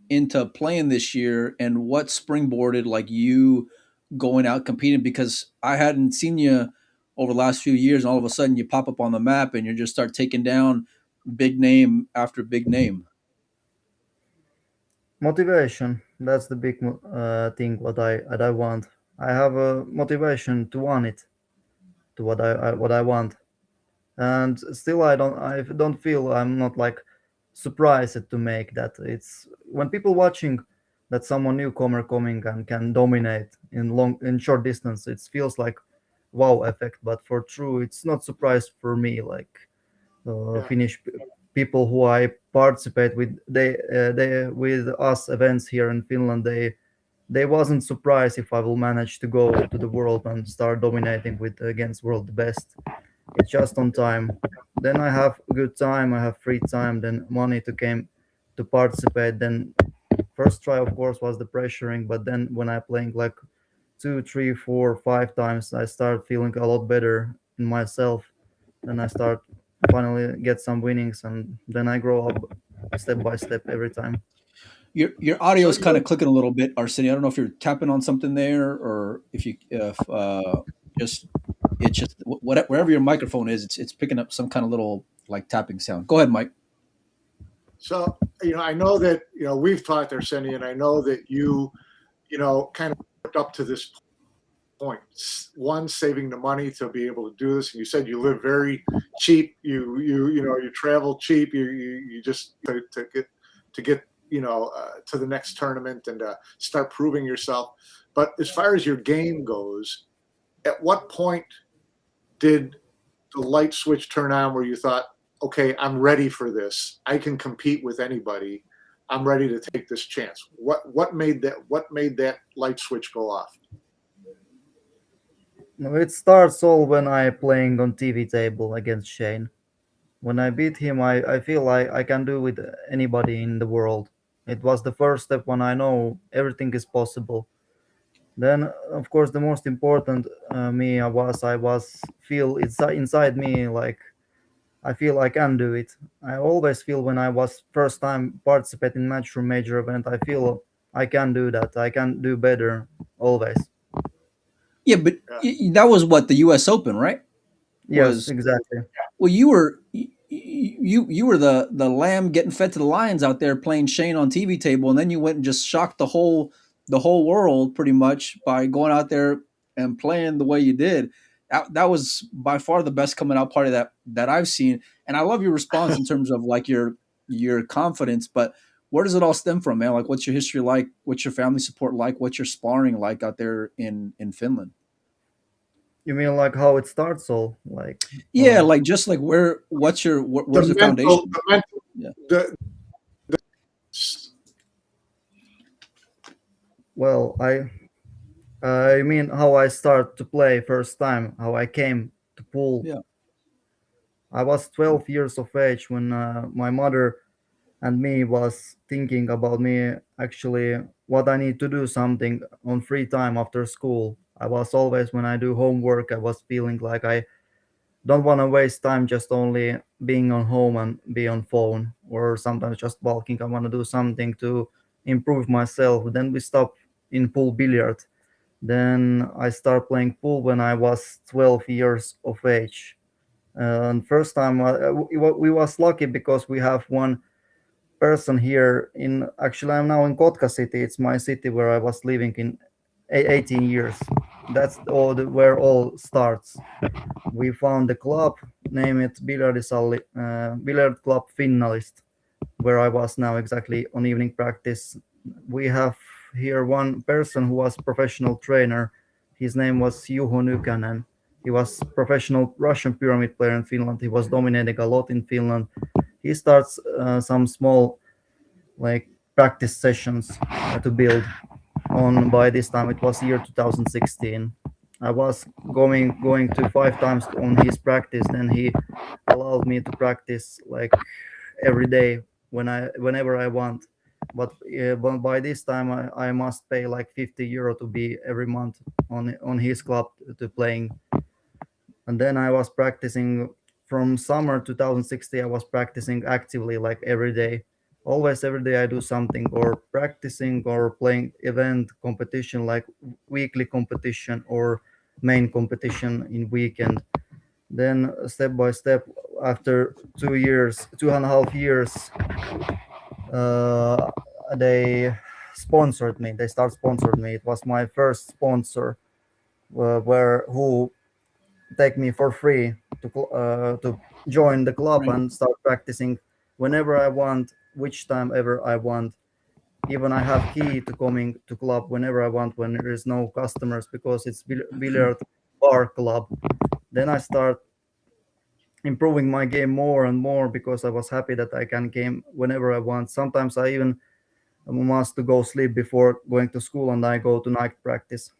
B: into playing this year, and what springboarded like you going out competing? Because I hadn't seen you over the last few years, and all of a sudden you pop up on the map and you just start taking down big name after big name.
D: Motivation. That's the big thing what I want. I have a motivation to want it, to what I want. And still I don't feel I'm not like surprised to make that. It's when people watching that someone newcomer coming and can dominate in short distance, it feels like wow effect. But for true, it's not surprise for me. Like
C: Yeah.
D: Finnish people who I participate with, they with us events here in Finland, they wasn't surprised if I will manage to go to the world and start dominating with against world best. It's just on time. Then I have a good time. I have free time. Then money to came to participate. Then first try, of course, was the pressuring. But then when I playing like 2, 3, 4, 5 times, I start feeling a lot better in myself. Then I start finally get some winnings, and then I grow up step by step every time.
B: Your audio
C: So
B: is kind of clicking a little bit, Arseni. I don't know if you're tapping on something there, or if just it's just wherever your microphone is, it's picking up some kind of little like tapping sound. Go ahead, Mike.
C: So I know that we've talked, Arseni, and I know that you kind of worked up to this point. One, saving the money to be able to do this, and you said you live very cheap. You travel cheap. You just to get to the next tournament and start proving yourself. But as far as your game goes, at what point did the light switch turn on where you thought, okay, I'm ready for this. I can compete with anybody. I'm ready to take this chance. What made that light switch go off?
D: No, it starts all when I playing on TV table against Shane. When I beat him, I feel like I can do with anybody in the world. It was the first step when I know everything is possible. Then, of course, the most important me I was feel inside me like I feel I can do it. I always feel when I was first time participating matchroom major event, I feel I can do that. I can do better always.
B: Yeah, but that was what the U.S. Open, right?
D: Yes,
B: Was
D: exactly.
B: Well, you were the lamb getting fed to the lions out there playing Shane on TV table, and then you went and just shocked the whole world pretty much by going out there and playing the way you did. That was by far the best coming out party that I've seen, and I love your response in terms of like your confidence. But where does it all stem from, man? Like, what's your history like? What's your family support like? What's your sparring like out there in Finland?
D: You mean like how it starts all like
B: Yeah, like just like where's the foundation?
C: The mental,
B: Yeah.
C: the
D: well, I mean how I start to play first time, how I came to pool.
B: Yeah.
D: I was 12 years of age when my mother and me was thinking about me actually what I need to do something on free time after school. I was always when I do homework, I was feeling like I don't want to waste time just only being on home and be on phone or sometimes just walking. I want to do something to improve myself. Then we stop in pool billiard. Then I start playing pool when I was 12 years of age. And first time we was lucky because we have one person here in actually I'm now in Kotka city. It's my city where I was living in 18 years. That's where all starts. We found the club, name it Billiard Club Finalist. where I was now exactly on evening practice. We have here one person who was professional trainer. His name was Juho Nykänen. He was professional Russian pyramid player in Finland. He was dominating a lot in Finland. He starts some small like practice sessions to build on. By this time it was year 2016. I was going to 5 times on his practice. Then he allowed me to practice like every day whenever I want. But by this time I must pay like 50 euro to be every month on his club to playing. And then I was practicing from summer 2016. I was practicing actively like every day. Always every day I do something or practicing or playing event competition like weekly competition or main competition in weekend. Then step by step, after 2 years, 2.5 years, uh, they sponsored me. They start sponsored me. It was my first sponsor, where who take me for free to join the club
B: Right.
D: and start practicing whenever I want, which time ever I want. Even I have key to coming to club whenever I want when there is no customers because it's billiard bar club. Then I start improving my game more and more because I was happy that I can game whenever I want. Sometimes I even must to go sleep before going to school and I go to night practice.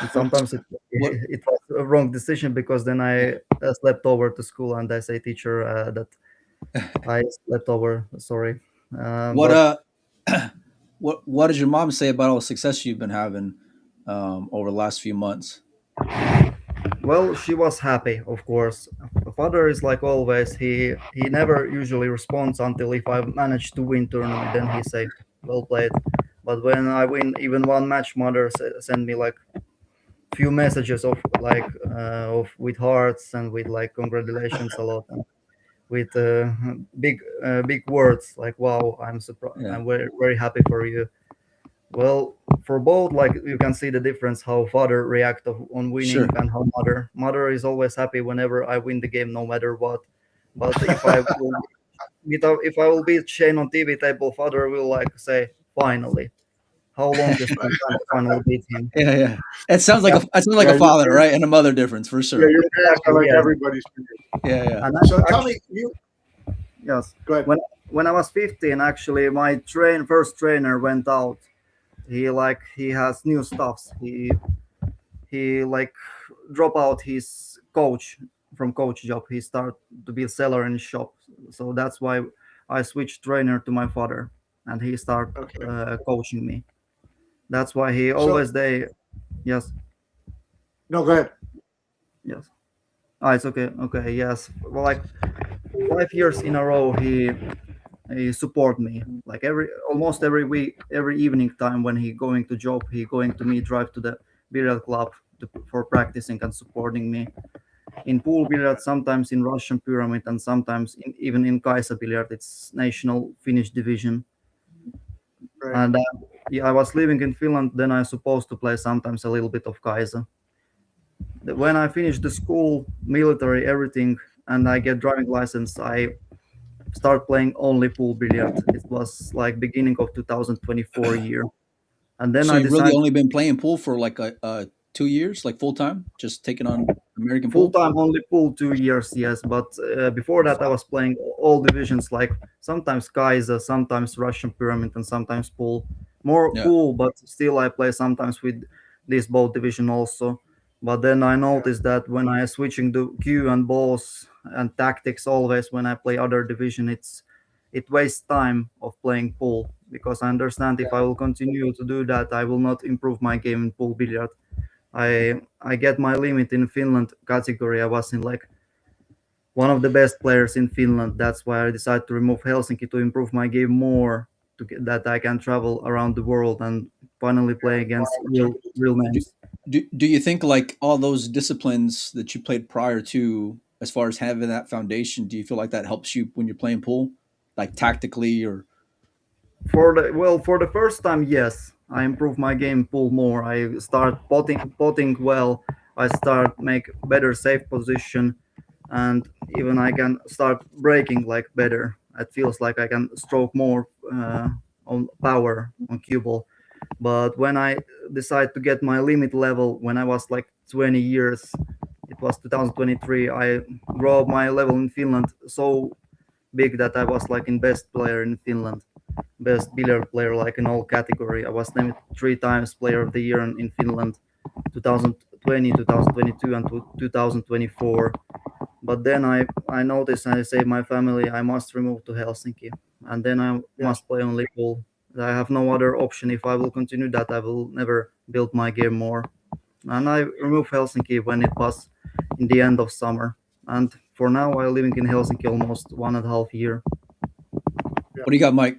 D: And sometimes
B: What?
D: it was a wrong decision because then I slept over to school and I say teacher that I slept over. Sorry,
B: What
D: but
B: what does your mom say about all the success you've been having over the last few months?
D: well, she was happy, of course. Father is like always. He never usually responds until if I manage to win tournament. Then he say, "Well played." But when I win even one match, mother send me like few messages of like of with hearts and with like congratulations a lot and with big words like wow, I'm surprised,
B: Yeah,
D: I'm very happy for you. Well, for both, like you can see the difference how father react on winning
B: sure.
D: and how mother is always happy whenever I win the game no matter what. But if I will if I will beat Shane on TV table, father will like say finally, how longest I can finally beat him.
B: Yeah, yeah. It sounds like
D: Yeah,
B: a
C: Yeah,
B: father, right, and a mother difference for
C: yeah,
B: sure.
C: your parents are
D: exactly,
C: like
D: yes.
C: everybody's parents.
B: Yeah, yeah.
D: And
C: So tell
D: actually,
C: me, you
D: yes.
C: go ahead.
D: When I was 15, actually, my first trainer went out. He has new stuffs. He like drop out his coach from coach job. He start to be a seller in his shop. So that's why I switched trainer to my father, and he start
C: Okay.
D: coaching me. That's why he
C: So
D: always they yes
C: no, go ahead.
D: yes. Ah, it's okay. Okay, yes. Well, like 5 years in a row, he support me like almost every week, every evening time when he going to job, he going to me drive to the billiard club for practicing and supporting me in pool billiard, sometimes in Russian pyramid, and sometimes even in Kaisa billiard. It's national Finnish division.
C: Right.
D: And yeah, I was living in Finland. Then I supposed to play sometimes a little bit of Kaisa. When I finished the school, military, everything, and I get driving license, I start playing only pool billiard. It was like beginning of 2024 year, and then
B: So
D: I
B: you've really
D: decided
B: only been playing pool for like a 2 years, like full time, just taking on American
D: full
B: pool.
D: time only pool 2 years. Yes, but before that I was playing all divisions, like sometimes Kaiser, sometimes Russian pyramid, and sometimes pool. More
B: Yeah,
D: pool, but still I play sometimes with this both division also. But then I
C: Yeah.
D: noticed that when I switching to Q and balls and tactics, always when I play other division, it wastes time of playing pool because I understand if I will continue to do that, I will not improve my game in pool billiard. I get my limit in Finland category. I was in like one of the best players in Finland. That's why I decided to remove Helsinki to improve my game more, to get that I can travel around the world and finally play
C: Yeah. More
D: against
C: opportunities.
D: real
B: do,
D: names.
B: do you think like all those disciplines that you played prior to, as far as having that foundation, do you feel like that helps you when you're playing pool, like tactically or
D: For the first time, yes, I improve my game pool more. I start potting well. I start make better safe position, and even I can start breaking like better. It feels like I can stroke more on power on cue ball. But when I decided to get my limit level when I was like 20 years, it was 2023. I grew up my level in Finland so big that I was like in best player in Finland, best billiard player like in all category. I was named 3 times player of the year in Finland, 2020, 2022, and 2024. But then I noticed and I say my family I must remove to Helsinki, and then I must play only pool. I have no other option. If I will continue that, I will never build my game more. And I removed Helsinki when it was in the end of summer. And for now, I'm living in Helsinki almost 1.5 years.
B: What do you got, Mike?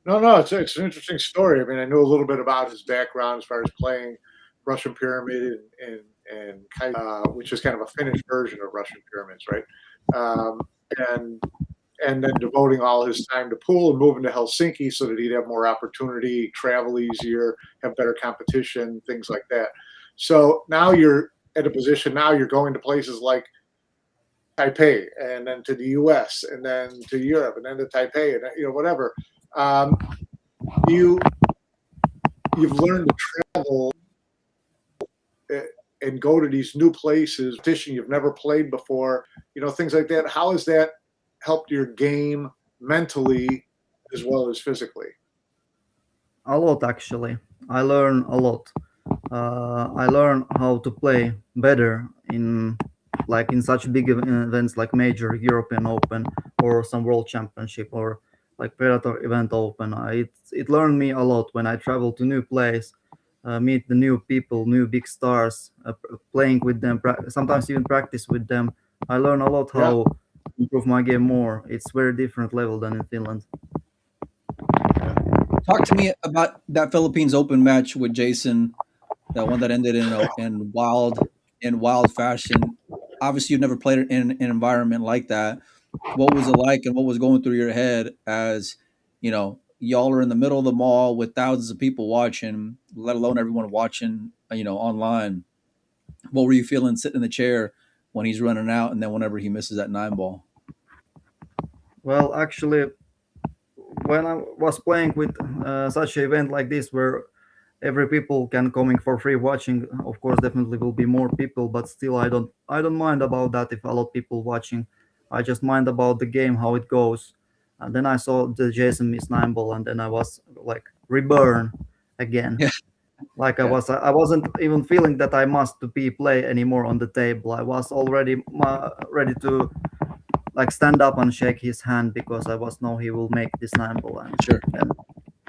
C: No, it's an interesting story. I mean, I knew a little bit about his background as far as playing Russian Pyramid and which is kind of a Finnish version of Russian Pyramids, right? And then devoting all his time to pool and moving to Helsinki so that he'd have more opportunity, travel easier, have better competition, things like that. So now you're at a position. Now you're going to places like Taipei, and then to the U.S., and then to Europe, and then to Taipei, and whatever. You've learned to travel and go to these new places, competition you've never played before, things like that. How has that helped your game mentally as well as physically?
D: A lot, actually. I learn a lot. I learn how to play better in such big events like major European Open or some World Championship or like Predator Event Open. It learned me a lot when I travel to new place, meet the new people, new big stars, playing with them, sometimes even practice with them. I learn a lot how to improve my game more. It's very different level than in Finland.
B: Talk to me about that Philippines Open match with Jason, that one that ended in wild fashion. Obviously, you've never played in an environment like that. What was it like, and what was going through your head as y'all are in the middle of the mall with thousands of people watching, let alone everyone watching, online? What were you feeling sitting in the chair when he's running out, and then whenever he misses that 9-ball?
D: Well, actually, when I was playing with such an event like this, where every people can coming for free watching, of course, definitely will be more people, but still, I don't mind about that if a lot of people watching. I just mind about the game, how it goes. And then I saw the Jason miss 9-ball, and then I was like reborn again.
B: Yeah.
D: Like I wasn't even feeling that I must to be play anymore on the table. I was already ready to like stand up and shake his hand because I was know he will make this 9-ball and
B: Sure.
D: then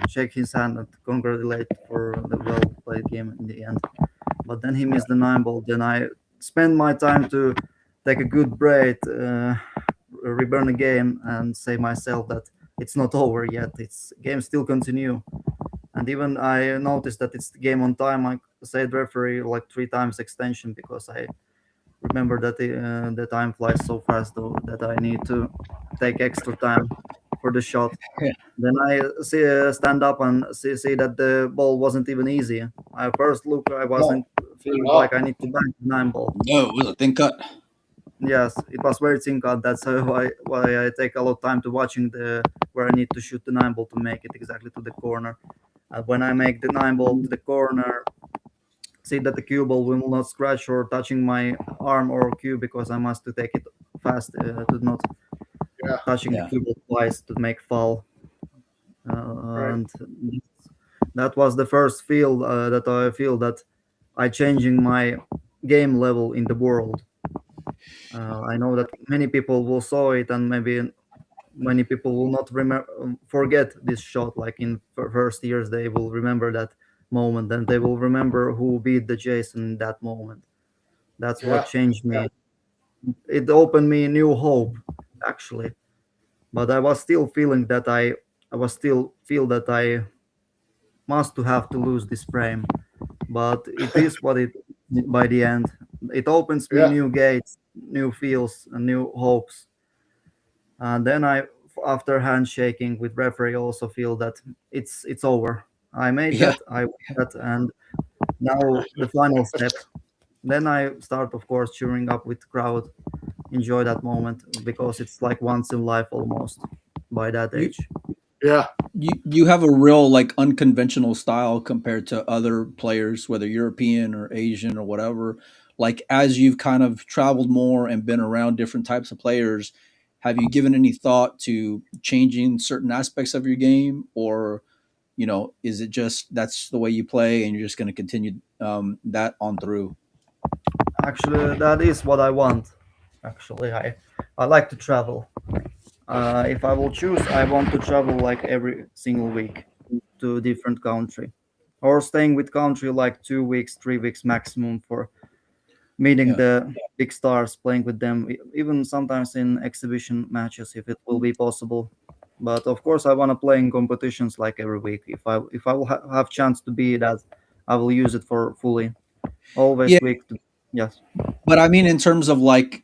D: shake his hand and congratulate for the well played game in the end. But then he missed the 9-ball. Then I spent my time to take a good break, reburn the game, and say myself that it's not over yet. It's game still continue. And even I noticed that it's the game on time. I said referee like 3 times extension because I remember that the time flies so fast though that I need to take extra time for the shot.
B: Yeah.
D: Then I stand up and see that the ball wasn't even easy. I first look, I wasn't feeling like I need to bank the 9-ball.
B: No, it was a thin cut.
D: Yes, it was very thin cut. That's why I take a lot of time to watching where I need to shoot the 9-ball to make it exactly to the corner. When I make the 9-ball to the corner, see that the cue ball will not scratch or touching my arm or cue because I must to take it fast to not touching the cue ball twice to make foul. And that was the first feel that I feel that I changing my game level in the world. I know that many people will saw it and maybe many people will not forget this shot. Like in first years, they will remember that moment and they will remember who beat the Jason in that moment. That's what changed me. It opened me new hope, actually. But I was still feeling that I was still feel that I must to have to lose this frame. But it is what it by the end. It opens me new gates, new feels, and new hopes. And then after handshaking with referee, also feel that it's over. I made that, I won that, and now the final step. Then I start, of course, cheering up with crowd. enjoy that moment because it's like once in life almost by that
B: You
D: age.
C: Yeah.
B: you have a real like unconventional style compared to other players, whether European or Asian or whatever. Like as you've kind of traveled more and been around different types of players, have you given any thought to changing certain aspects of your game, or is it just that's the way you play and you're just going to continue that on through?
D: Actually, that is what I want. Actually, I like to travel. If I will choose, I want to travel like every single week to a different country, or staying with country like 2 weeks, 3 weeks maximum for meeting
B: Yeah.
D: the big stars, playing with them, even sometimes in exhibition matches if it will be possible. But of course, I want to play in competitions like every week. If I will have chance to be that, I will use it for fully.
B: Yeah,
D: Always week. Yes.
B: but I mean in terms of like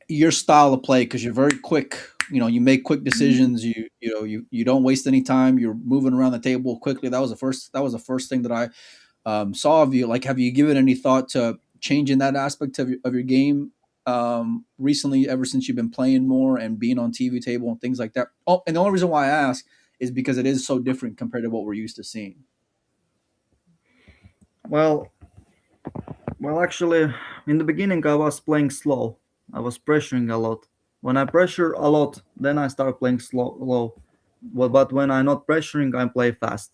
B: your style of play, because you're very quick. You make quick decisions. You don't waste any time. You're moving around the table quickly. That was the first thing that I saw of you. Like, have you given any thought to changing that aspect of your game recently? Ever since you've been playing more and being on TV table and things like that. Oh, and the only reason why I ask is because it is so different compared to what we're used to seeing.
D: Well, actually, in the beginning, I was playing slow. I was pressuring a lot. When I pressure a lot, then I start playing slow, low. But when I'm not pressuring, I play fast,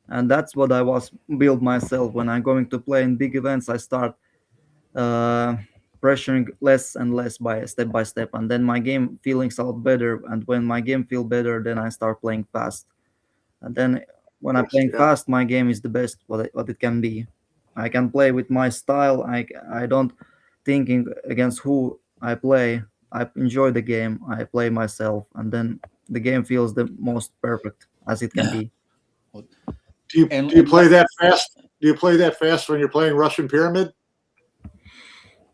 D: and that's what I was build myself. When I'm going to play in big events, I start uh, pressuring less and less by step, and then my game feelings a lot better. And when my game feel better, then I start playing fast. And then when I'm
C: Yes.
D: playing
C: Yeah.
D: fast, my game is the best what it can be. I can play with my style. I don't thinking against who I play. I enjoy the game. I play myself, and then the game feels the most perfect as it can be.
C: Do you
B: And
C: do you
B: and
C: play
B: let
C: that fast? Do you play that fast when you're playing Russian Pyramid?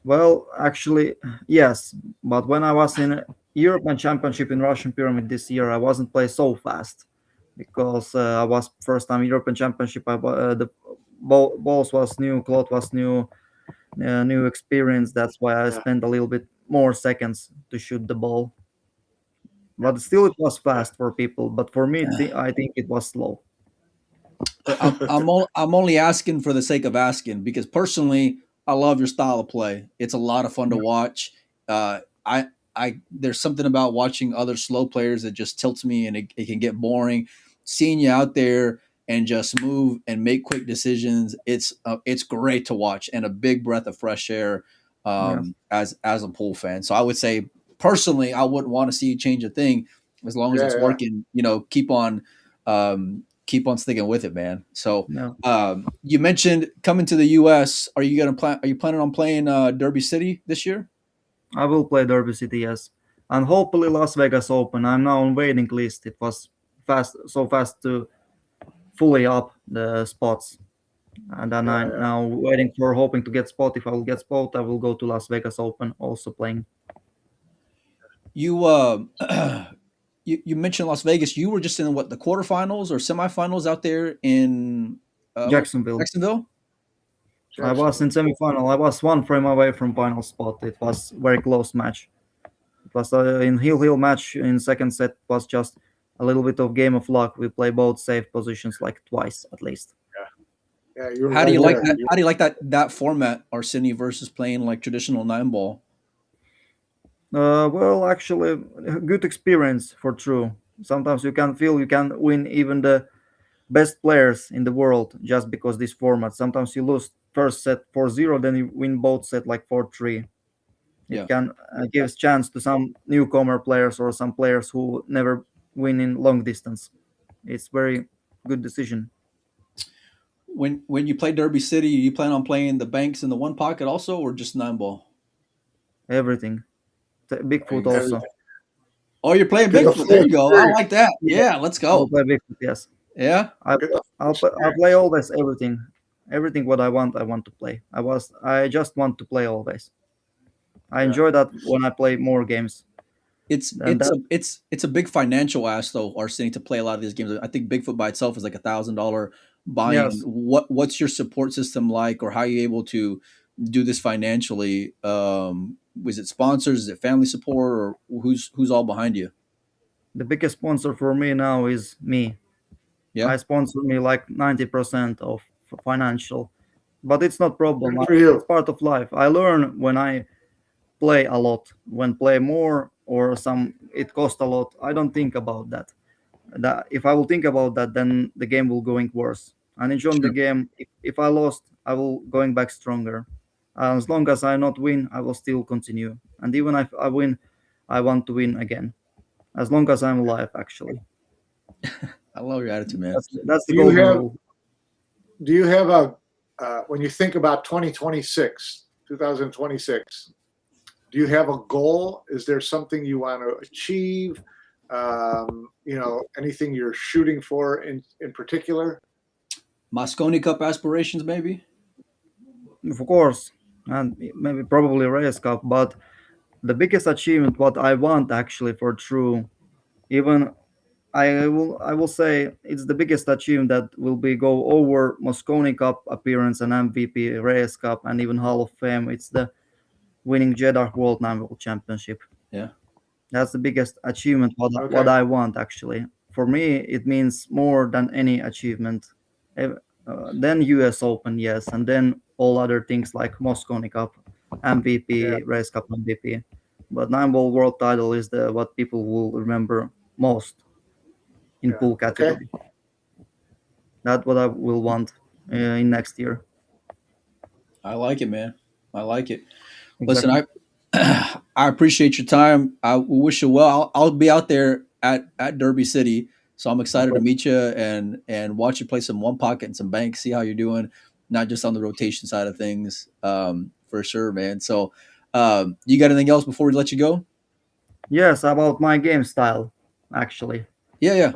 D: Well, actually, yes. But when I was in European Championship in Russian Pyramid this year, I wasn't play so fast because I was first time European Championship. The balls was new, cloth was new, new experience. That's why I
C: Yeah.
D: spent a little bit more seconds to shoot the ball. But still, it was
C: Yeah.
D: fast for people. But for me, I think it was slow.
B: I'm only asking for the sake of asking because personally, I love your style of play. It's a lot of fun to watch. I there's something about watching other slow players that just tilts me, and it can get boring. Seeing you out there and just move and make quick decisions, it's great to watch and a big breath of fresh air
D: Yes.
B: as a pool fan. So I would say personally, I wouldn't want to see you change a thing as long as
C: Yeah.
B: it's
C: Yeah.
B: working. Keep on sticking with it, man. So
D: No.
B: you mentioned coming to the U.S. Are you planning on playing Derby City this year?
D: I will play Derby City, yes, and hopefully Las Vegas Open. I'm now on waiting list. It was so fast to fully up the spots, and then
C: Yeah.
D: I'm
C: Yeah.
D: now waiting for hoping to get spot. If I will get spot, I will go to Las Vegas Open also playing
B: You you mentioned Las Vegas. You were just in what, the quarterfinals or semifinals out there in
D: Jacksonville.
B: Jacksonville.
D: I was in
C: Jacksonville.
D: semifinal. I was one frame away from final spot. It was very close match. It was in heel match in second set. Was just a little bit of game of luck. We play both safe positions like twice at least.
C: Yeah. Yeah. You were
B: How do
C: right
B: you like
C: there.
B: that? How do you like that format, Arseni, versus playing like traditional nine ball?
D: Well, actually, good experience for true. Sometimes you can feel you can win even the best players in the world just because this format. Sometimes you lose first set 4-0, then you win both set like 4-3. It
B: Yeah.
D: can gives chance to some newcomer players or some players who never win in long distance. It's very good decision.
B: When you play Derby City, you plan on playing the banks in the one pocket also, or just nine ball?
D: Everything.
B: There
D: Bigfoot
B: you go.
D: also.
C: Everything.
B: Oh, you're playing
C: Get the
B: Bigfoot. There
C: full
B: you go. I
C: experience.
B: like that. Yeah, let's
D: I will
B: go.
D: play Bigfoot. Yes.
B: Yeah.
C: Get the full
D: I'll play
C: experience.
D: always everything. Everything what I want to play. I just want to play always. I
C: Yeah.
D: enjoy that when I play more games.
B: It's
D: And
B: it's
D: that
B: a it's it's a big financial ask though, Arsene, to play a lot of these games. I think Bigfoot by itself is like $1,000 buy-in.
D: yes,
B: What's your support system like, or how are you able to do this financially? Was it sponsors? Is it family support, or who's all behind you?
D: The biggest sponsor for me now is me.
B: Yeah,
D: I sponsor me like 90% of financial, but it's not problem.
C: Good for
D: It's
C: you.
D: part of life. I learn when I play a lot. When play more or some it costs a lot, I don't think about that. That if I will think about that, then the game will going worse. And enjoying the
B: sure.
D: game. If I lost, I will going back stronger. As long as I not win, I will still continue. And even if I win, I want to win again. As long as I'm alive, actually.
B: I love your attitude, man.
D: That's the
C: Do you
D: golden
C: have
D: rule.
C: do you have a when you think about 2026, do you have a goal? Is there something you want to achieve? Anything you're shooting for in particular?
B: Mosconi Cup aspirations, maybe.
D: Of course, and maybe probably race cup, but the biggest achievement what I want actually for true, even I will say it's the biggest achievement that will be go over Mosconi Cup appearance and MVP race cup and even Hall of Fame. It's the winning Jeddah World Naval Championship.
B: Yeah,
D: That's the biggest achievement what
C: Okay.
D: I want actually. For me, it means more than any achievement. Eh, then U.S. Open, yes, and then all other things like Mosconi Cup,
C: Yeah.
D: MVP, Race Cup MVP. But 9 ball world title is the what people will remember most in
C: Yeah.
D: pool
C: Okay.
D: category. That's what I will want in next year.
B: I like it, man. I like it. Listen,
D: Exactly.
B: I appreciate your time. I wish you well. I'll be out there at Derby City, so I'm excited to meet you and watch you play some one pocket and some bank. See how you're doing, not just on the rotation side of things, for sure, man. So, you got anything else before we let you go?
D: Yes, about my game style, actually.
B: Yeah, yeah.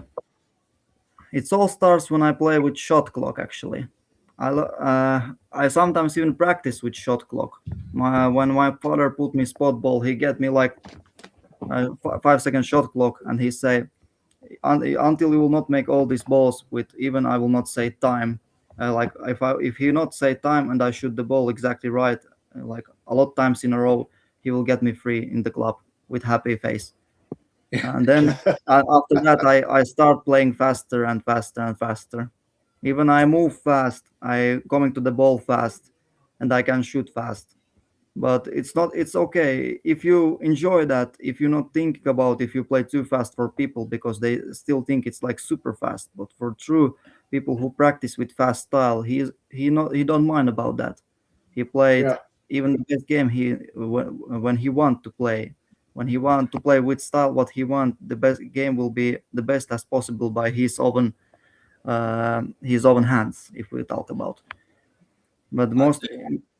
D: It all starts when I play with shot clock. Actually, I sometimes even practice with shot clock. When my father put me spot ball, he get me like 5 second shot clock, and he say until you will not make all these balls with even I will not say time. Like if he not say time and I shoot the ball exactly right, like a lot times in a row, he will get me free in the club with happy face. And then after that, I start playing faster and faster and faster. Even I move fast, I coming to the ball fast, and I can shoot fast. But it's not. It's okay if you enjoy that. If you not thinking about if you play too fast for people because they still think it's like super fast. But for true people who practice with fast style, he don't mind about that. He played
C: Yeah.
D: even the best game when he want to play. When he want to play with style, what he want, the best game will be the best as possible by his own hands. If we talk about, but the most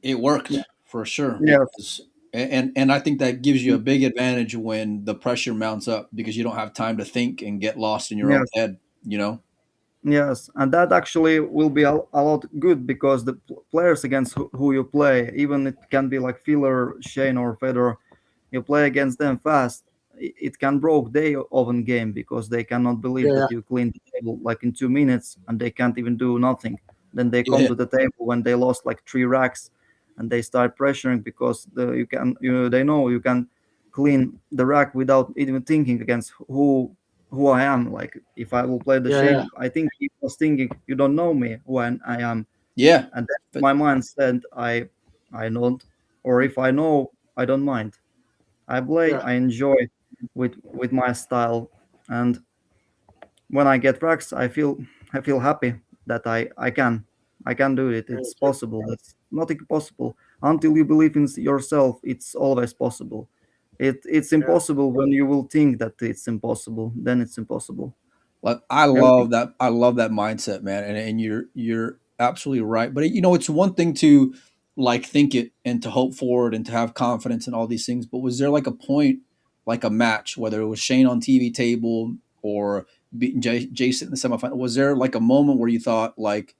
B: It worked for sure
D: yeah.
B: because and I think that gives you a big advantage when the pressure mounts up because you don't have time to think and get lost in your own
D: Yes,
B: head. You know.
D: yes, and that actually will be a lot good because the players against who you play, even it can be like Filler, Shane, or Federer, you play against them fast. It can broke their own game because they cannot believe
C: Yeah.
D: that you clean the table like in 2 minutes and they can't even do nothing. Then they come
B: Yeah.
D: to the table when they lost like 3 racks, and they start pressuring because they know you can clean the rack without even thinking against who I am. Like if I will play the
C: Yeah. Yeah.
D: Shane, I think he was thinking you don't know me when I am,
B: Yeah.
D: and then
B: But
D: my mind said I don't, or if I know, I don't mind. I play,
C: Yeah.
D: I enjoy with my style, and when I get racks, I feel happy that I can do it. It's possible. It's not impossible until you believe in yourself. It's always possible. It's
C: Yeah.
D: impossible when you will think that it's impossible. Then it's impossible.
B: like I
D: Everything.
B: love that. I love that mindset, man. And you're absolutely right. But it's one thing to like think it and to hope for it and to have confidence and all these things. But was there like a point, like a match, whether it was Shane on TV table or beating Jason in the semifinal? Was there like a moment where you thought like,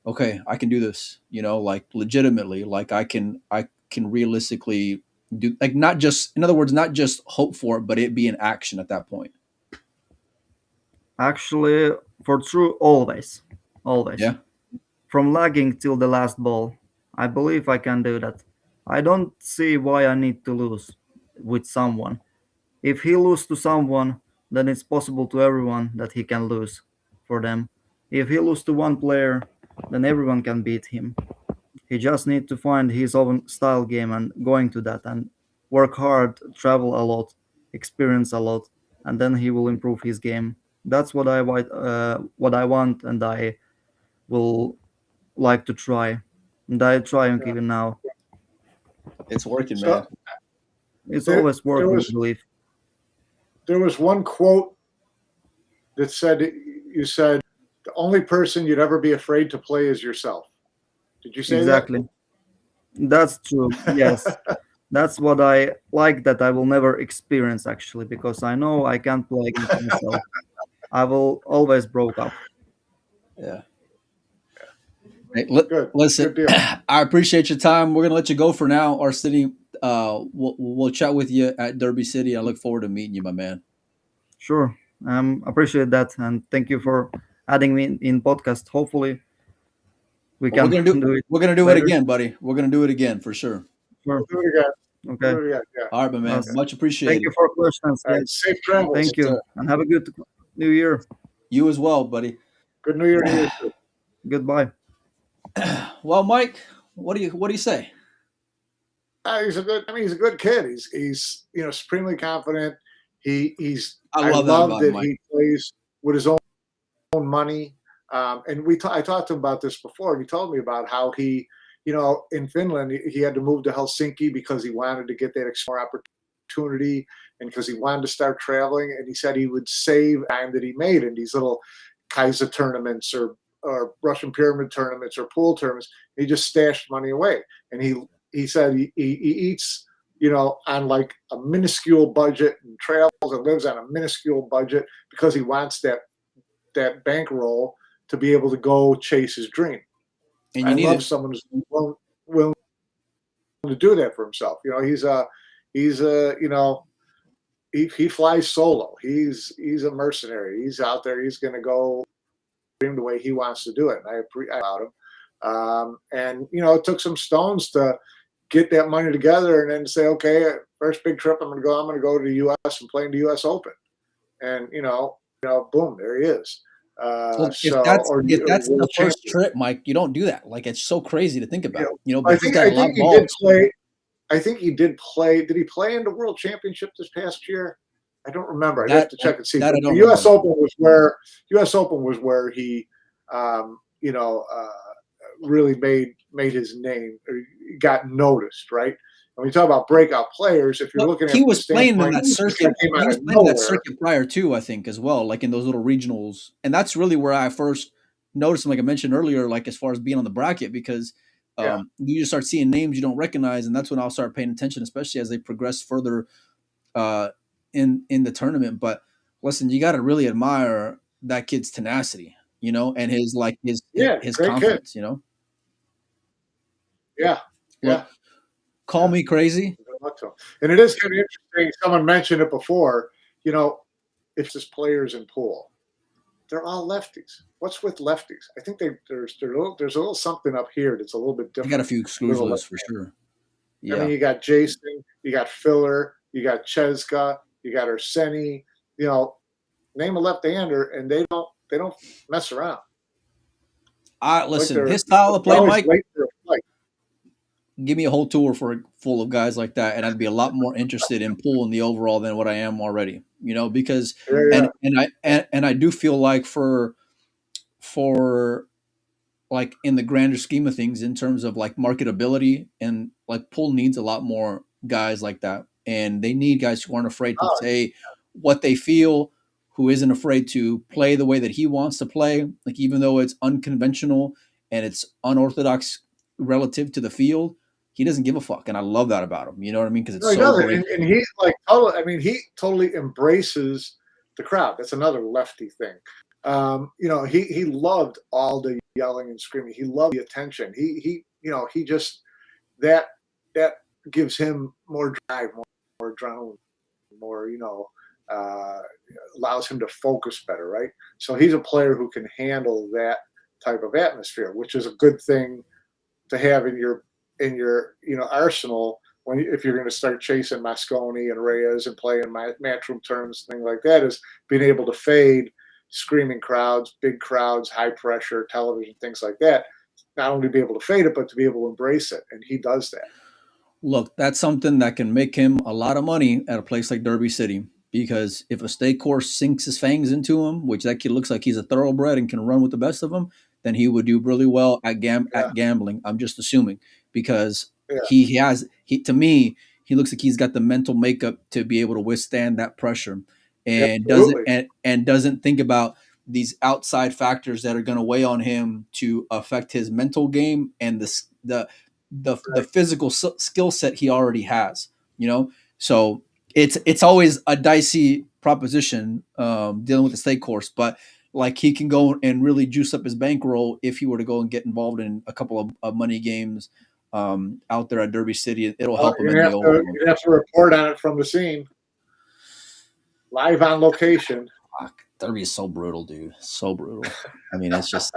B: okay, I can do this, like legitimately, like I can realistically do, like, not just, in other words, not just hope for it, but it be in action at that point.
D: Actually, for true, always,
B: Yeah.
D: from lagging till the last ball. I believe I can do that. I don't see why I need to lose with someone. If he loses to someone, then it's possible to everyone that he can lose for them. If he loses to one player, then everyone can beat him. He just needs to find his own style game and going to that and work hard, travel a lot, experience a lot, and then he will improve his game. That's what I want, and I will like to try. And I trying
C: Yeah.
D: even now.
B: It's working,
C: So
B: man.
D: It's
C: there,
D: always
C: there
D: working, I
C: was
D: believe.
C: there was one quote that said you said the only person you'd ever be afraid to play is yourself. Did you say that?
D: Exactly. That's true. Yes. That's what I like that I will never experience actually because I know I can't play against myself. I will always broke up.
B: Yeah. Hey,
C: Good.
B: listen,
C: Good deal.
B: I appreciate your time. We're gonna let you go for now. Arseni, we'll chat with you at Derby City. I look forward to meeting you, my man.
D: Sure. Appreciate that and thank you for adding me in podcast. Hopefully we
B: Well,
D: can do it
B: we're gonna do it
D: later.
B: again, buddy. We're gonna do it again for sure.
D: Sure.
C: We'll do it again. We'll
D: Okay.
C: do it again. Yeah.
B: All right, my man.
D: Yes.
B: Much
D: Thank
B: appreciated.
D: you for questions.
C: All right.
D: Yes.
C: Safe travels.
D: Thank you.
B: sir.
D: And have a good new year.
B: You as well, buddy.
C: Good New Year to you too.
D: Goodbye.
B: Well, Mike, what do you say?
C: He's a good. I mean, he's a good kid. He's supremely confident. I
B: love that
C: love
B: about
C: that
B: Mike.
C: he plays with his own money. And I talked to him about this before, and he told me about how he, in Finland, he had to move to Helsinki because he wanted to get that more opportunity and because he wanted to start traveling. And he said he would save time that he made in these little Kaiser tournaments or Russian pyramid tournaments or pool tournaments. He just stashed money away. And he said he eats, on like a minuscule budget and travels and lives on a minuscule budget because he wants that bankroll to be able to go chase his dream.
B: And
C: I love someone who's willing to do that for himself. He flies solo. He's a mercenary. He's out there. He's going to go dream the way he wants to do it. And I appreciate about him. And it took some stones to get that money together and then say, okay, first big trip I'm going to go to the U.S. and play in the U.S. Open. And boom, there he is.
B: if that's the first trip, Mike, you don't do that. Like it's so crazy to think about. But he's got a lot of balls.
C: I think he did play. Did he play in the World Championship this past year? I don't remember. I'd have to check and see. The U.S. Open was where he, really made his name or got noticed, right? When we talk about breakout players, if you're looking at
B: he was playing in that circuit, he was playing that circuit prior too, I think, as well, like in those little regionals, and that's really where I first noticed him. Like I mentioned earlier, like as far as being on the bracket, because you just start seeing names you don't recognize, and that's when I'll start paying attention, especially as they progress further in the tournament. But listen, you got to really admire that kid's tenacity, and his confidence,
C: Yeah.
B: Look, call me crazy.
C: And it is kind of interesting. Someone mentioned it before. It's just players in pool. They're all lefties. What's with lefties? I think there's a little something up here that's a little bit different.
B: You got a few exclusives for sure.
C: Yeah. I mean, you got Jason, you got Filler, you got Cheska, you got Arseni. Name a left-hander, and they don't mess around.
B: Listen, his style of play, Mike. Give me a whole tour full of guys like that, and I'd be a lot more interested in pool in the overall than what I am already. Because and I do feel like for like in the grander scheme of things, in terms of like marketability, and like pool needs a lot more guys like that, and they need guys who aren't afraid to say what they feel, who isn't afraid to play the way that he wants to play, like even though it's unconventional and it's unorthodox relative to the field. He doesn't give a fuck, and I love that about him. You know what I mean? Because it's so great.
C: And he's like, he totally embraces the crowd. That's another lefty thing. He loved all the yelling and screaming. He loved the attention. He just that gives him more drive, more adrenaline, more allows him to focus better, right? So he's a player who can handle that type of atmosphere, which is a good thing to have in your in your arsenal if you're going to start chasing Mosconi and Reyes and playing matchroom terms, things like that, is being able to fade screaming crowds, big crowds, high pressure, television, things like that. Not only be able to fade it, but to be able to embrace it, and he does that.
B: Look, that's something that can make him a lot of money at a place like Derby City. Because if a stake course sinks his fangs into him, which that kid looks like he's a thoroughbred and can run with the best of them, then he would do really well at gambling. I'm just assuming, because to me, he looks like he's got the mental makeup to be able to withstand that pressure, and doesn't think about these outside factors that are going to weigh on him to affect his mental game and the physical skill set he already has. So it's always a dicey proposition dealing with the stake course, but like he can go and really juice up his bankroll if he were to go and get involved in a couple of money games out there at Derby City. It'll help him.
C: You have to report on it from the scene, live on location.
B: Fuck, Derby is so brutal, dude. So brutal. I mean, it's just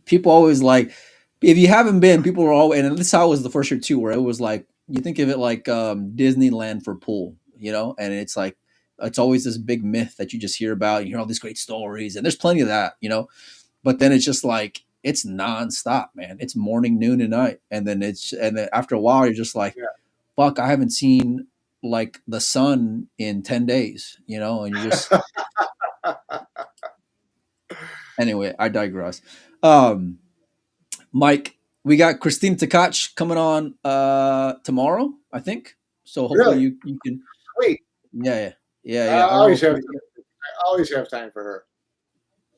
B: people always like. If you haven't been, people are always, and this is how it was the first year too, where it was like, you think of it like Disneyland for pool, and it's like, it's always this big myth that you just hear about. You hear all these great stories, and there's plenty of that, but then it's just like, it's nonstop, man. It's morning, noon, and night. And then after a while, you're just like, fuck, I haven't seen like the sun in 10 days, and you just, anyway, I digress. Mike, we got Christine Tkach coming on tomorrow, I think. So hopefully you can.
C: Wait.
B: Yeah.
C: I always have time for her.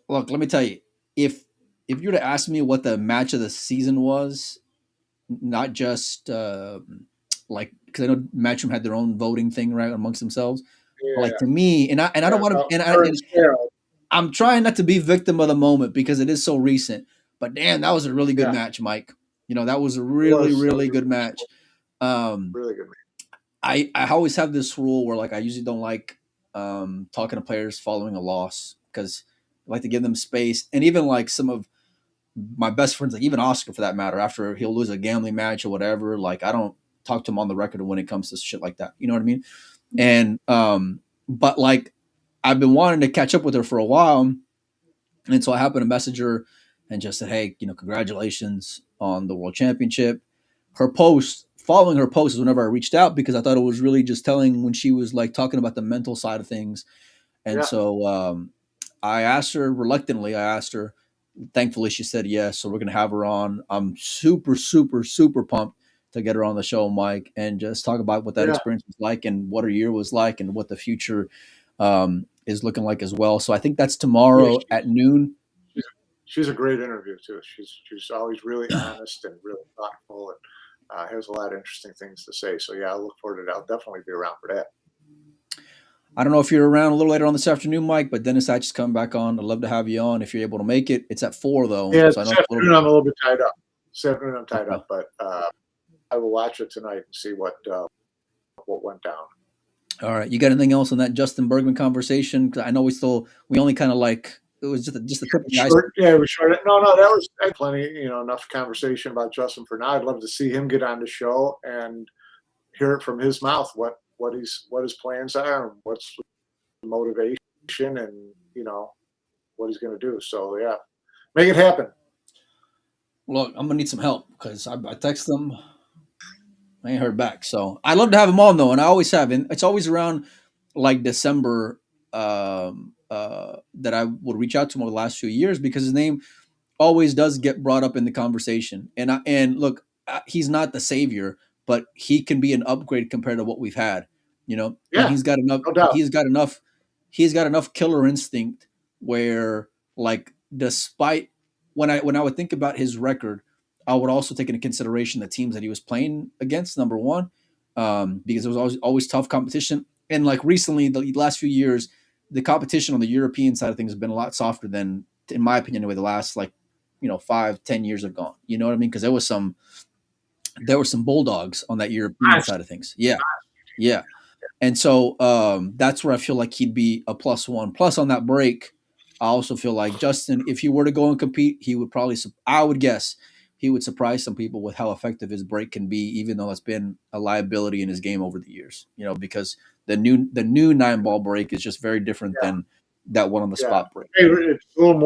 B: Look, let me tell you, if you were to ask me what the match of the season was, not just like, because I know Matchroom had their own voting thing right amongst themselves. Yeah. Like to me, and I don't want to. I'm trying not to be victim of the moment because it is so recent. But damn, that was a really good match, Mike. That was a really good match.
C: Really good match.
B: I always have this rule where like I usually don't like talking to players following a loss because I like to give them space. And even like some of my best friends, like even Oscar for that matter, after he'll lose a gambling match or whatever, like I don't talk to him on the record when it comes to shit like that. You know what I mean? And but like I've been wanting to catch up with her for a while. And so I happened to message her and just said, hey, congratulations on the world championship. Following her post is whenever I reached out because I thought it was really just telling when she was like talking about the mental side of things. And so I asked her reluctantly, thankfully she said yes. So we're going to have her on. I'm super, super, super pumped to get her on the show, Mike, and just talk about what that experience was like and what her year was like and what the future is looking like as well. So I think that's tomorrow at noon.
C: She's a great interview too. She's always really honest and really thoughtful and has a lot of interesting things to say. So I look forward to it. I'll definitely be around for that.
B: I don't know if you're around a little later on this afternoon, Mike, but Dennis Hatch is coming back on. I'd love to have you on if you're able to make it. It's at 4 though.
C: Yeah, so this afternoon I'm a little bit tied up. This afternoon I'm tied up, but I will watch it tonight and see what went down. All
B: right. You got anything else on that Justin Bergman conversation? Because I know we only kind of like, it was just a tip of the iceberg.
C: Yeah, we short. No, that was plenty. Enough conversation about Justin for now. I'd love to see him get on the show and hear it from his mouth. What his plans are, and what's the motivation, and what he's going to do. So make it happen.
B: Look, I'm gonna need some help because I texted him. I ain't heard back. So I'd love to have him on though, and I always have. And it's always around like December. That I would reach out to him over the last few years because his name always does get brought up in the conversation. And look, he's not the savior, but he can be an upgrade compared to what we've had. And he's got enough. No, he's got enough killer instinct where, like, despite when I would think about his record, I would also take into consideration the teams that he was playing against. Number one, because it was always tough competition, and like recently, the last few years, the competition on the European side of things has been a lot softer than, in my opinion, anyway, the last 5-10 years have gone. You know what I mean? Because there were some bulldogs on that European side of things. Yeah. And so that's where I feel like he'd be a +1. Plus on that break, I also feel like Justin, if he were to go and compete, he would probably, I would guess, he would surprise some people with how effective his break can be, even though it's been a liability in his game over the years. Because the new 9-ball break is just very different than that one on the spot break.
C: It's a little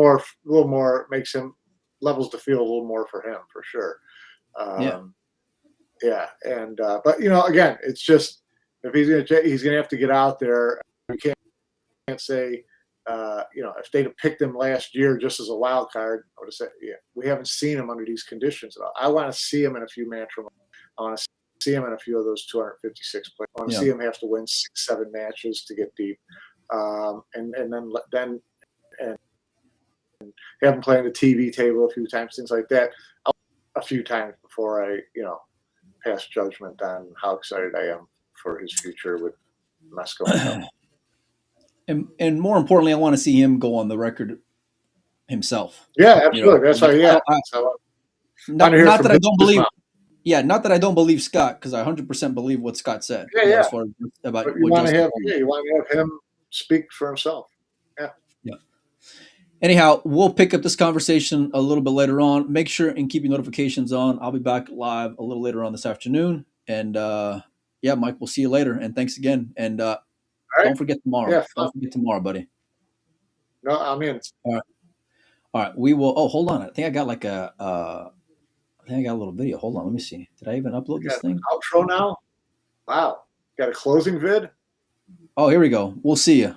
C: more makes him levels the field a little more for him for sure. And but again, it's just if he's gonna have to get out there. We can't say if they'd have picked him last year just as a wild card, I would have said, we haven't seen him under these conditions. I want to see him in a few matches. I want to see him in a few of those 256 plays. I want to see him have to win 6-7 matches to get deep, and then have him play on the TV table a few times, things like that, a few times before I pass judgment on how excited I am for his future with Mosconi.
B: And more importantly, I want to see him go on the record himself.
C: Yeah, absolutely. That's why.
B: Not that I don't believe. Yeah, not that I don't believe Scott, because I 100% believe what Scott said. As far as about
C: but you want to have him speak for himself.
B: Yeah. Anyhow, we'll pick up this conversation a little bit later on. Make sure and keep your notifications on. I'll be back live a little later on this afternoon. And Mike, we'll see you later. And thanks again. And don't forget tomorrow.
C: Yeah,
B: don't forget tomorrow, buddy.
C: No, I'm in.
B: All right. We will. Oh, hold on. I think I got like a little video. Hold on. Let me see. Did I even upload this thing?
C: Outro now? Wow. Got a closing vid?
B: Oh, here we go. We'll see you.